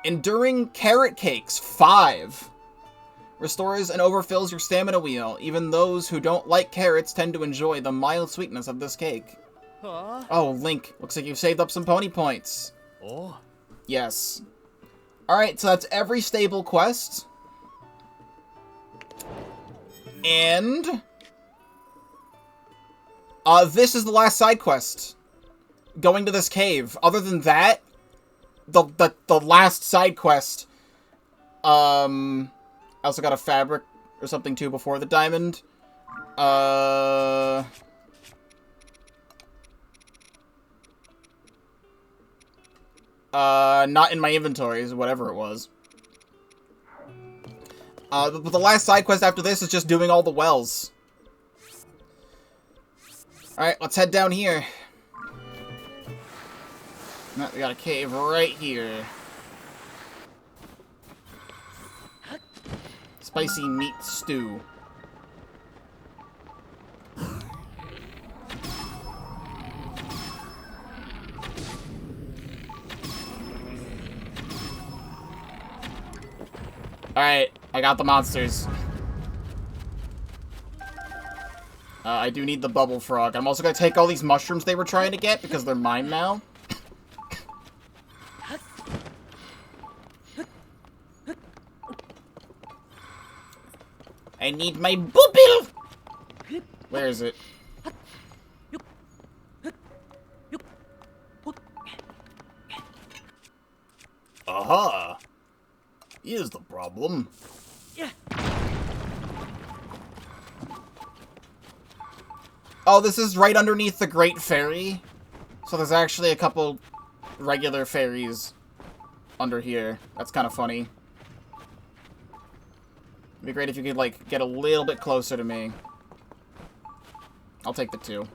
S1: Enduring Carrot Cakes, 5. Restores and overfills your stamina wheel. Even those who don't like carrots tend to enjoy the mild sweetness of this cake. Oh, Link, looks like you've saved up some pony points.
S2: Oh.
S1: Yes. Alright, so that's every stable quest. And... this is the last side quest. Going to this cave. Other than that, the last side quest, I also got a fabric or something too before the diamond. Not in my inventories, whatever it was. But the last side quest after this is just doing all the wells. Alright, let's head down here. We got a cave right here. Spicy meat stew. Alright, I got the monsters. I do need the bubble frog. I'm also gonna take all these mushrooms they were trying to get because they're mine now. I need my bubble! Where is it? Aha! Here's the problem.
S2: Yeah.
S1: Oh, this is right underneath the Great Fairy. So there's actually a couple regular fairies under here. That's kind of funny. It'd be great if you could, like, get a little bit closer to me. I'll take the 2.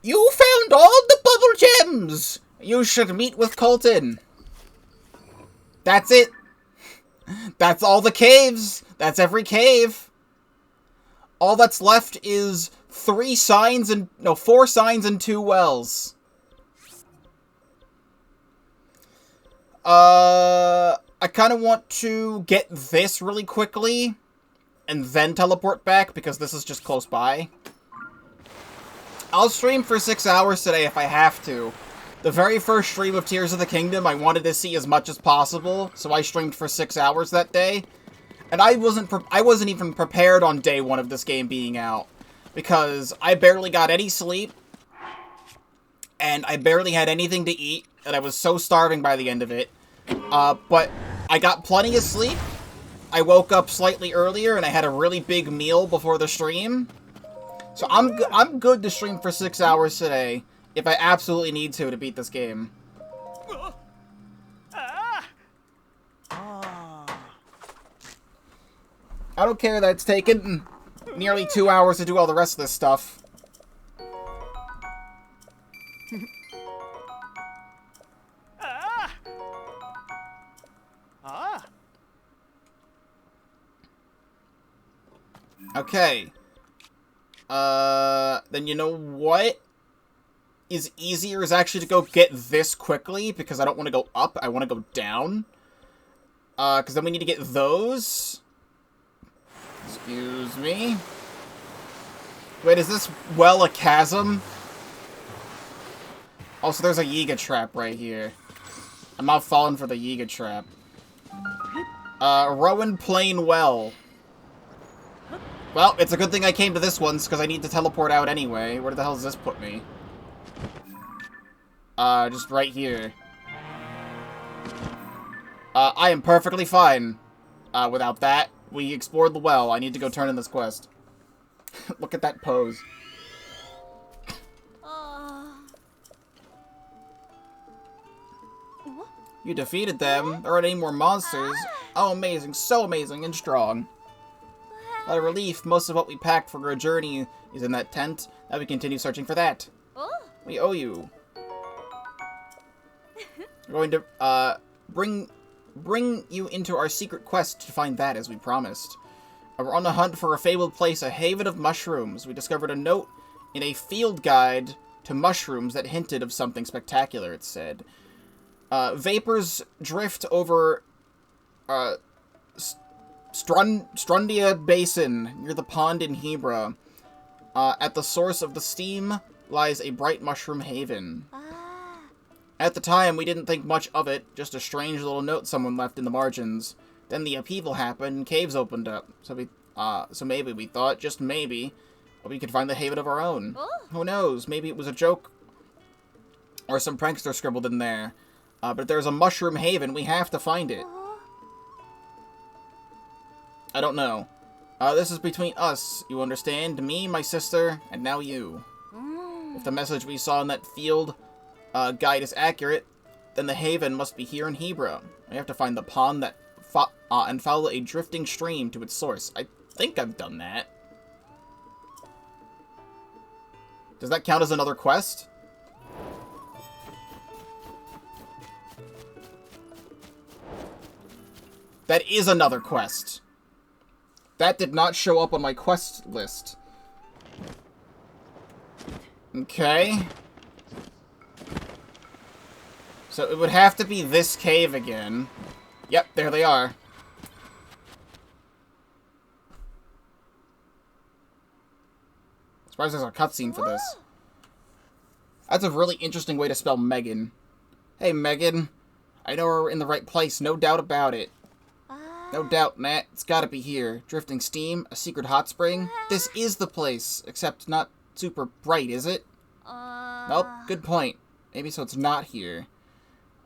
S1: You found all the bubble gems! You should meet with Colton. That's it. That's all the caves. That's every cave. All that's left is 4 signs and 2 wells. I kind of want to get this really quickly and then teleport back because this is just close by. I'll stream for 6 hours today if I have to. The very first stream of Tears of the Kingdom, I wanted to see as much as possible, so I streamed for 6 hours that day. And I wasn't even prepared on day 1 of this game being out, because I barely got any sleep, and I barely had anything to eat, and I was so starving by the end of it. But I got plenty of sleep. I woke up slightly earlier, and I had a really big meal before the stream. So I'm good to stream for 6 hours today, if I absolutely need to beat this game. I don't care that it's taken nearly 2 hours to do all the rest of this stuff.
S2: Ah! Ah!
S1: Okay. Then you know what is easier is actually to go get this quickly, because I don't want to go up, I want to go down. Because then we need to get those. Excuse me. Wait, is this well a chasm? Also, there's a Yiga trap right here. I'm not falling for the Yiga trap. Rowan Plain Well. Well, it's a good thing I came to this one, because I need to teleport out anyway. Where the hell does this put me? Just right here. I am perfectly fine. Without that. We explored the well. I need to go turn in this quest. Look at that pose. You defeated them. There aren't any more monsters. Oh, amazing. So amazing and strong. What a relief. Most of what we packed for our journey is in that tent. Now we continue searching for that. We owe you. We're going to, bring you into our secret quest to find that, as we promised. We're on the hunt for a fabled place, a haven of mushrooms. We discovered a note in a field guide to mushrooms that hinted of something spectacular, it said. Vapors drift over, Strundia Basin, near the pond in Hebra. At the source of the steam lies a bright mushroom haven. At the time, we didn't think much of it, just a strange little note someone left in the margins. Then the upheaval happened, and caves opened up. So maybe we thought, just maybe, we could find the haven of our own. Who knows? Maybe it was a joke, or some prankster scribbled in there. But if there's a mushroom haven, we have to find it. I don't know. This is between us, you understand? Me, my sister, and now you. If the message we saw in that field guide is accurate, then the haven must be here in Hebra. We have to find the pond that and follow a drifting stream to its source. I think I've done that. Does that count as another quest? That is another quest. That did not show up on my quest list. Okay. So it would have to be this cave again. Yep, there they are. Surprised there's a cutscene for this. That's a really interesting way to spell Megan. Hey, Megan. I know we're in the right place, no doubt about it. No doubt, Nat. It's gotta be here. Drifting steam, a secret hot spring. This is the place, except not super bright, is it? Nope, good point. Maybe so it's not here.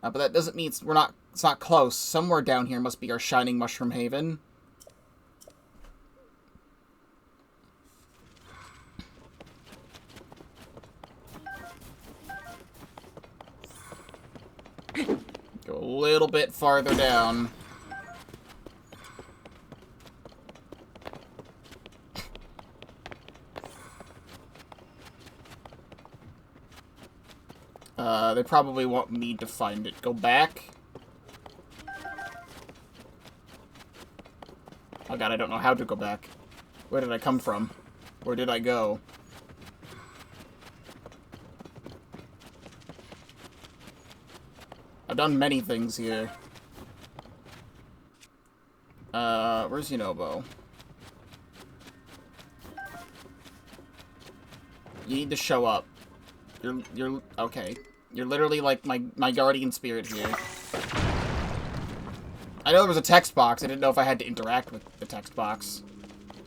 S1: But that doesn't mean it's not close. Somewhere down here must be our shining mushroom haven. Go a little bit farther down. They probably want me to find it. Go back. Oh god, I don't know how to go back. Where did I come from? Where did I go? I've done many things here. Where's Yunobo? You need to show up. You're okay. You're literally like my guardian spirit here. I know there was a text box. I didn't know if I had to interact with the text box.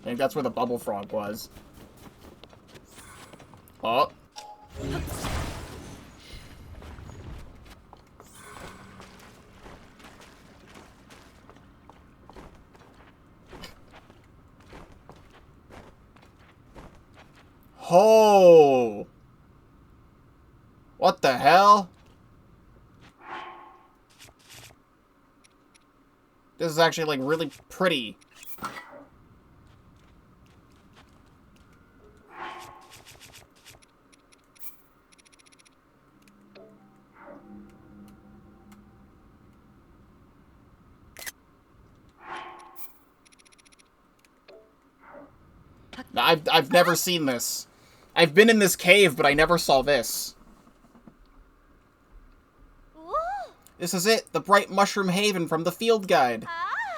S1: I think that's where the bubble frog was. Oh. Oh. What the hell? This is actually, like, really pretty. I've never seen this. I've been in this cave, but I never saw this. This is it, the bright mushroom haven from the field guide.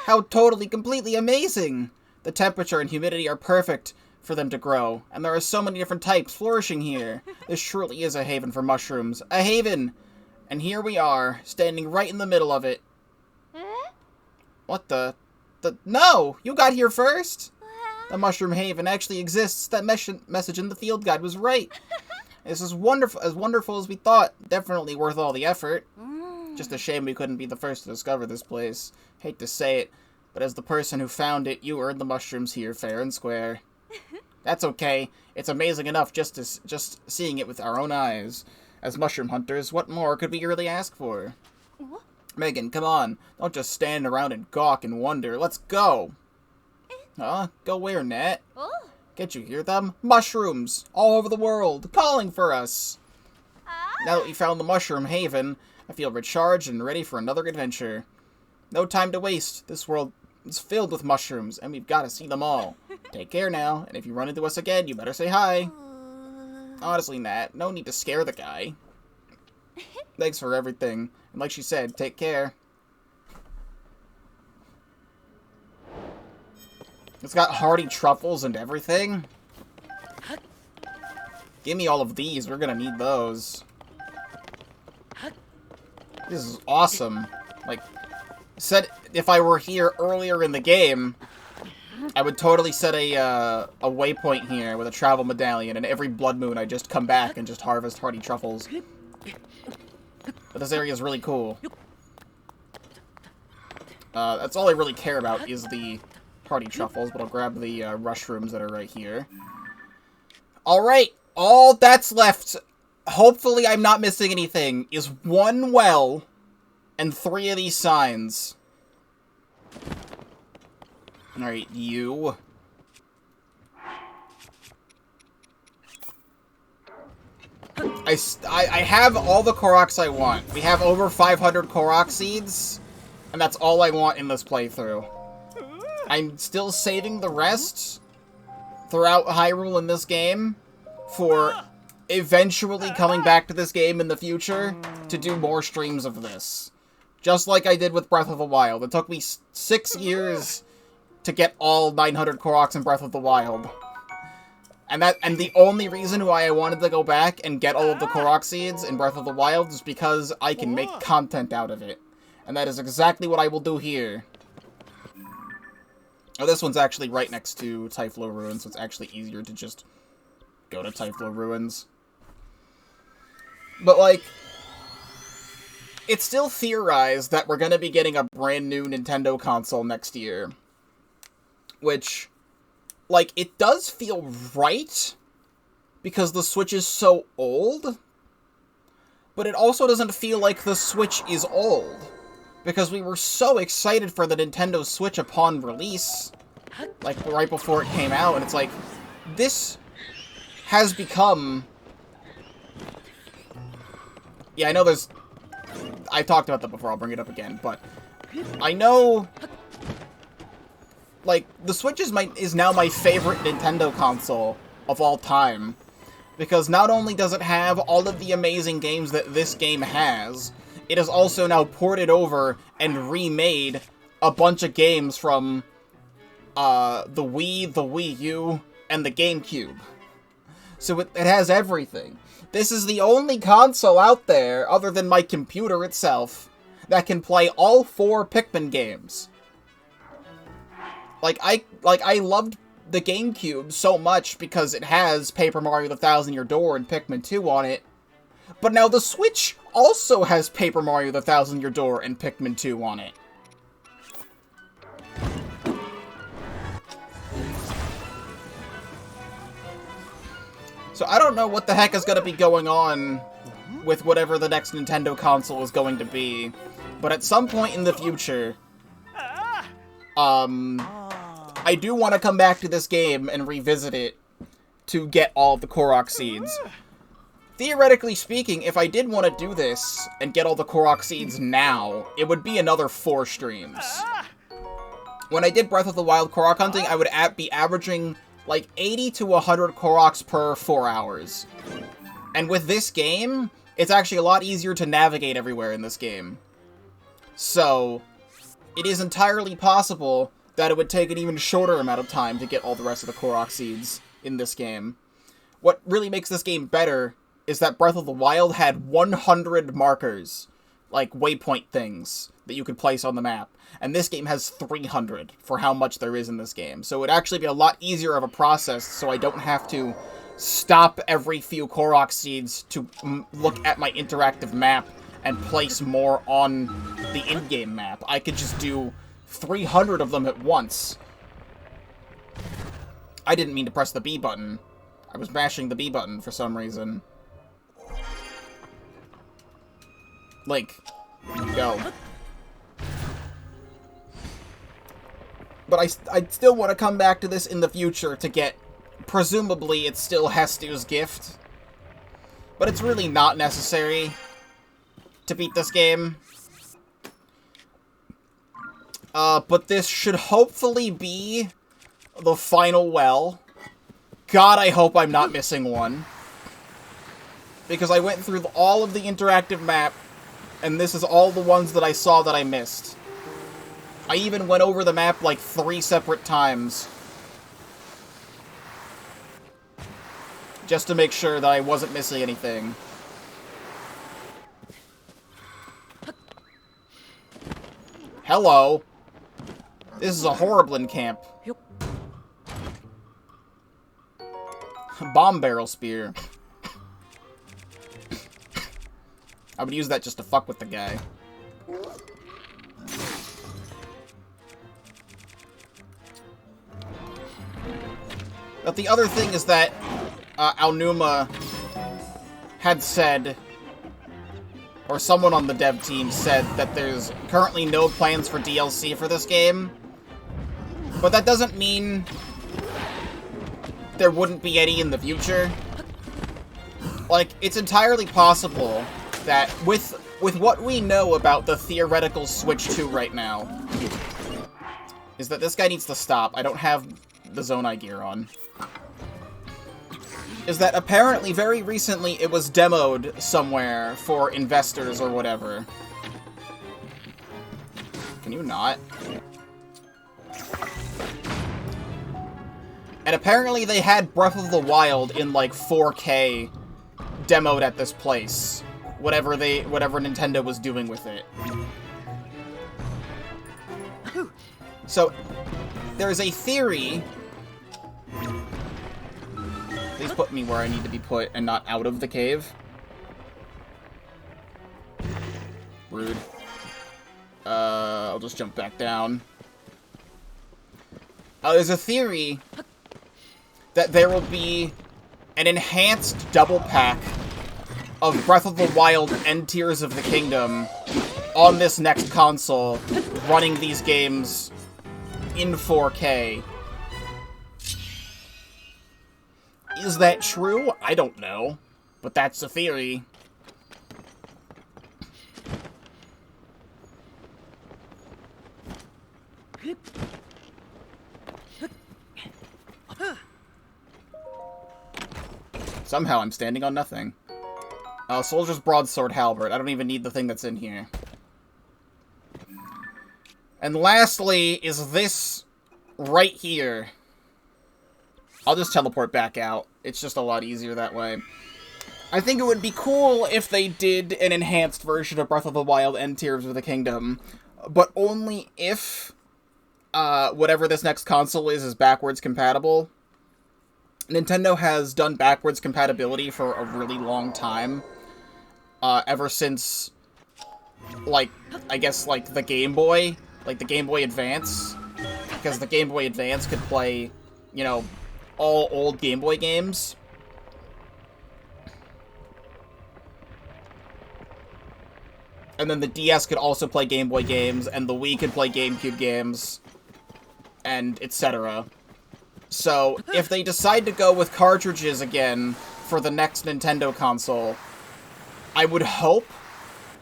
S1: How totally, completely amazing! The temperature and humidity are perfect for them to grow, and there are so many different types flourishing here. This truly is a haven for mushrooms. A haven! And here we are, standing right in the middle of it. What the... No! You got here first! The mushroom haven actually exists. That message in the field guide was right. This is wonderful as we thought. Definitely worth all the effort. Just a shame we couldn't be the first to discover this place. Hate to say it, but as the person who found it, you earned the mushrooms here fair and square. That's okay. It's amazing enough just seeing it with our own eyes. As mushroom hunters, what more could we really ask for? Megan, come on. Don't just stand around and gawk and wonder. Let's go. Huh? Go where, Nat? Can't you hear them? Mushrooms! All over the world, calling for us! Now that we found the mushroom haven, I feel recharged and ready for another adventure. No time to waste. This world is filled with mushrooms, and we've got to see them all. Take care now, and if you run into us again, you better say hi. Honestly, Nat, no need to scare the guy. Thanks for everything. And like she said, take care. It's got hearty truffles and everything. Give me all of these. We're gonna need those. This is awesome. Like, said if I were here earlier in the game, I would totally set a waypoint here with a travel medallion, and every blood moon I just come back and just harvest hearty truffles. But this area is really cool. That's all I really care about is the hearty truffles, but I'll grab the mushrooms that are right here. Alright, all that's left, hopefully I'm not missing anything, is one well and 3 of these signs. Alright, you. I have all the Koroks I want. We have over 500 Korok seeds, and that's all I want in this playthrough. I'm still saving the rest throughout Hyrule in this game for eventually coming back to this game in the future to do more streams of this. Just like I did with Breath of the Wild. It took me 6 years to get all 900 Koroks in Breath of the Wild. And the only reason why I wanted to go back and get all of the Korok seeds in Breath of the Wild is because I can make content out of it. And that is exactly what I will do here. Oh, this one's actually right next to Typhlo Ruins, so it's actually easier to just go to Typhlo Ruins. But, like, it's still theorized that we're gonna be getting a brand new Nintendo console next year. Which, like, it does feel right, because the Switch is so old, but it also doesn't feel like the Switch is old, because we were so excited for the Nintendo Switch upon release, like, right before it came out, and it's like, this has become... Yeah, I know there's... I talked about that before, I'll bring it up again, but I know... Like, the Switch is now my favorite Nintendo console of all time. Because not only does it have all of the amazing games that this game has, it has also now ported over and remade a bunch of games from the Wii, the Wii U, and the GameCube. So it has everything. This is the only console out there, other than my computer itself, that can play all 4 Pikmin games. I loved the GameCube so much because it has Paper Mario the Thousand Year Door and Pikmin 2 on it. But now the Switch also has Paper Mario the Thousand Year Door and Pikmin 2 on it. So I don't know what the heck is going to be going on with whatever the next Nintendo console is going to be. But at some point in the future, I do want to come back to this game and revisit it to get all of the Korok seeds. Theoretically speaking, if I did want to do this and get all the Korok seeds now, it would be another 4 streams. When I did Breath of the Wild Korok hunting, I would be averaging like 80 to 100 Koroks per 4 hours. And with this game, it's actually a lot easier to navigate everywhere in this game. So, it is entirely possible that it would take an even shorter amount of time to get all the rest of the Korok seeds in this game. What really makes this game better is that Breath of the Wild had 100 markers, like waypoint things, that you could place on the map. And this game has 300 for how much there is in this game. So it would actually be a lot easier of a process, so I don't have to stop every few Korok seeds to look at my interactive map and place more on the in-game map. I could just do 300 of them at once. I didn't mean to press the B button. I was mashing the B button for some reason. Link, go. But I still want to come back to this in the future to get, presumably, it's still Hestu's gift. But it's really not necessary to beat this game. But this should hopefully be the final well. God, I hope I'm not missing one. Because I went through all of the interactive map, and this is all the ones that I saw that I missed. I even went over the map like 3 separate times. Just to make sure that I wasn't missing anything. Hello. This is a Horriblin camp. Bomb barrel spear. I would use that just to fuck with the guy. But the other thing is that Aonuma had said, or someone on the dev team said, that there's currently no plans for DLC for this game. But that doesn't mean there wouldn't be any in the future. Like, it's entirely possible that with what we know about the theoretical Switch 2 right now, is that this guy needs to stop. I don't have the Zonai gear on. Is that apparently very recently it was demoed somewhere for investors or whatever. Can you not? And apparently they had Breath of the Wild in like 4K demoed at this place. Whatever Nintendo was doing with it. So, there's a theory. Please put me where I need to be put and not out of the cave. Rude. I'll just jump back down. There's a theory that there will be an enhanced double pack of Breath of the Wild and Tears of the Kingdom on this next console, running these games in 4K. Is that true? I don't know. But that's a theory. Somehow I'm standing on nothing. Soldier's Broadsword Halberd. I don't even need the thing that's in here. And lastly is this right here. I'll just teleport back out. It's just a lot easier that way. I think it would be cool if they did an enhanced version of Breath of the Wild and Tears of the Kingdom, but only if whatever this next console is backwards compatible. Nintendo has done backwards compatibility for a really long time. Ever since, like, I guess, like, the Game Boy, like the Game Boy Advance. Because the Game Boy Advance could play, you know, all old Game Boy games. And then the DS could also play Game Boy games, and the Wii could play GameCube games, and etc. So, if they decide to go with cartridges again for the next Nintendo console, I would hope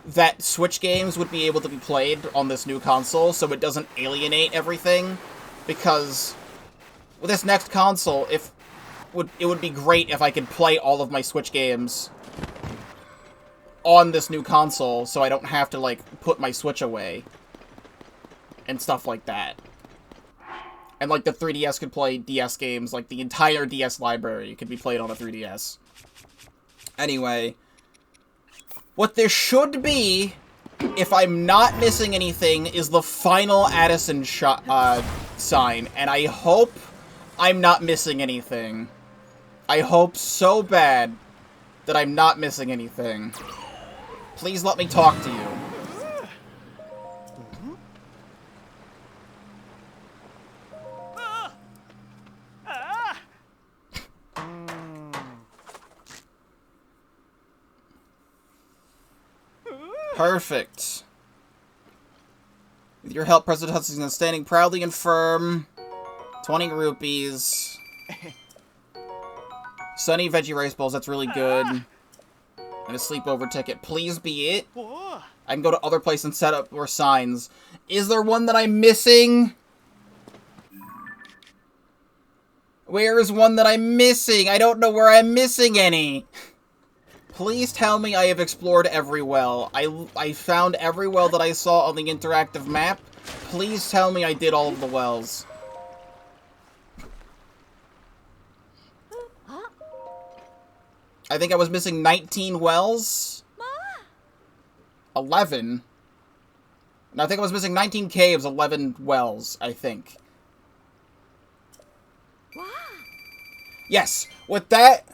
S1: that Switch games would be able to be played on this new console, so it doesn't alienate everything, because with this next console, it would be great if I could play all of my Switch games on this new console, so I don't have to, like, put my Switch away. And stuff like that. And, like, the 3DS could play DS games, like, the entire DS library could be played on a 3DS. Anyway, what there should be, if I'm not missing anything, is the final Addison sign, and I hope I'm not missing anything. I hope so bad that I'm not missing anything. Please let me talk to you. Perfect. With your help, President Hudson is standing proudly and firm. 20 rupees. Sunny veggie rice bowls, that's really good. And a sleepover ticket. Please be it. I can go to other places and set up more signs. Is there one that I'm missing? Where is one that I'm missing? I don't know where I'm missing any. Please tell me I have explored every well. I found every well that I saw on the interactive map. Please tell me I did all of the wells. I think I was missing 19 wells. 11. No, I think I was missing 19 caves, 11 wells, I think. Yes, with that,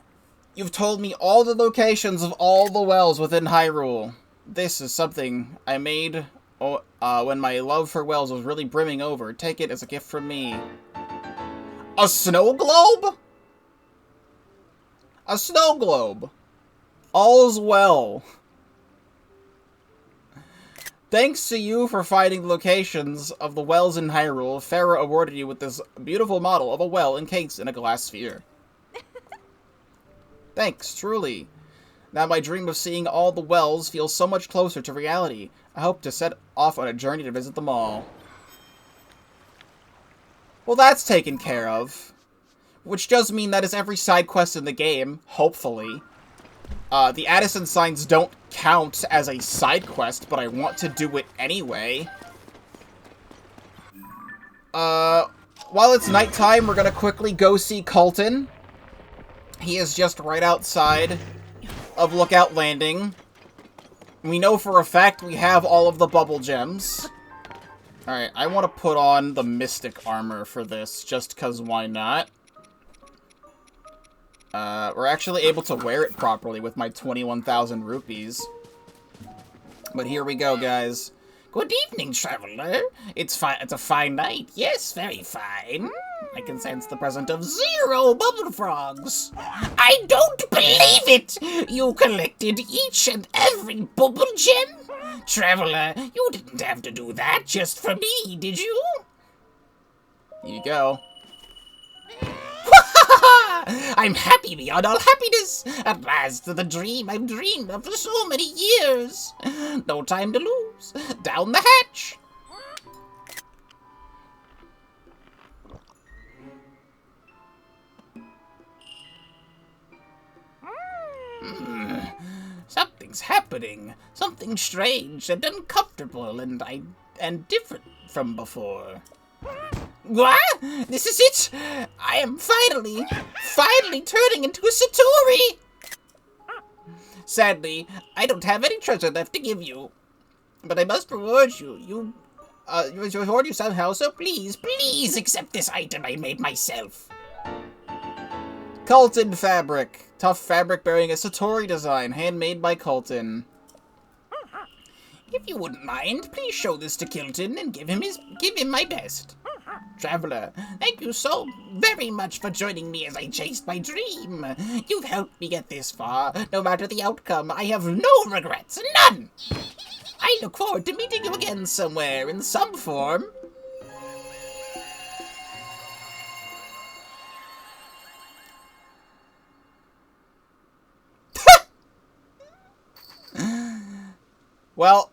S1: you've told me all the locations of all the wells within Hyrule. This is something I made when my love for wells was really brimming over. Take it as a gift from me. A snow globe? A snow globe. All's well. Thanks to you for finding the locations of the wells in Hyrule, Farah awarded you with this beautiful model of a well encased in a glass sphere. Thanks, truly. Now my dream of seeing all the wells feels so much closer to reality. I hope to set off on a journey to visit them all. Well, that's taken care of. Which does mean that is every side quest in the game, hopefully. The Addison signs don't count as a side quest, but I want to do it anyway. While it's nighttime, we're gonna quickly go see Colton. He is just right outside of Lookout Landing. We know for a fact we have all of the bubble gems. Alright, I want to put on the Mystic armor for this, just because why not? We're actually able to wear it properly with my 21,000 rupees. But here we go, guys. Good evening, traveler. It's a fine night. Yes, very fine. I can sense the presence of 0 bubble frogs. I don't believe it! You collected each and every bubble gem? Traveler, you didn't have to do that just for me, did you? Here you go. I'm happy beyond all happiness. At last, the dream I've dreamed of for so many years. No time to lose. Down the hatch. Something's happening. Something strange and uncomfortable and different from before. What? This is it! I am finally turning into a Satori! Sadly, I don't have any treasure left to give you. But I must reward you. Reward you somehow, so please accept this item I made myself. Colton fabric. Tough fabric bearing a Satori design, handmade by Colton. If you wouldn't mind, please show this to Kilton and give him my best. Traveler, thank you so very much for joining me as I chased my dream. You've helped me get this far. No matter the outcome, I have no regrets. None! I look forward to meeting you again somewhere, in some form. Well...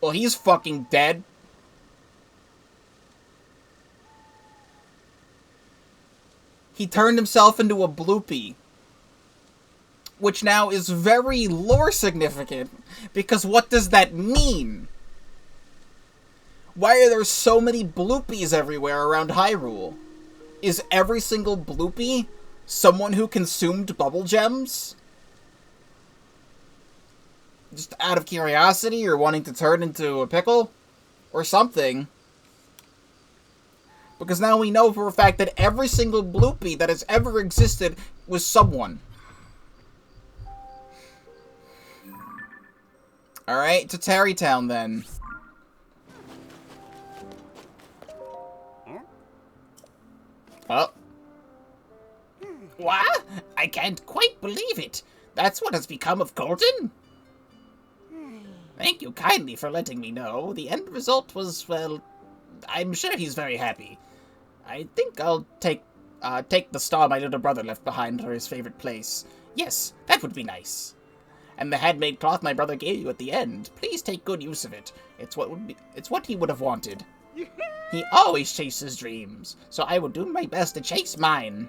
S1: Well, he's fucking dead. He turned himself into a bloopy. Which now is very lore significant, because what does that mean? Why are there so many bloopies everywhere around Hyrule? Is every single bloopy someone who consumed bubble gems? Just out of curiosity or wanting to turn into a pickle? Or something. Because now we know for a fact that every single bloopy that has ever existed was someone. Alright, to Tarrytown then. Oh. What? I can't quite believe it. That's what has become of Golden? Thank you kindly for letting me know. The end result was, well, I'm sure he's very happy. I think I'll take the star my little brother left behind for his favorite place. Yes, that would be nice. And the handmade cloth my brother gave you at the end. Please take good use of it. It's what he would have wanted. He always chases dreams, so I will do my best to chase mine.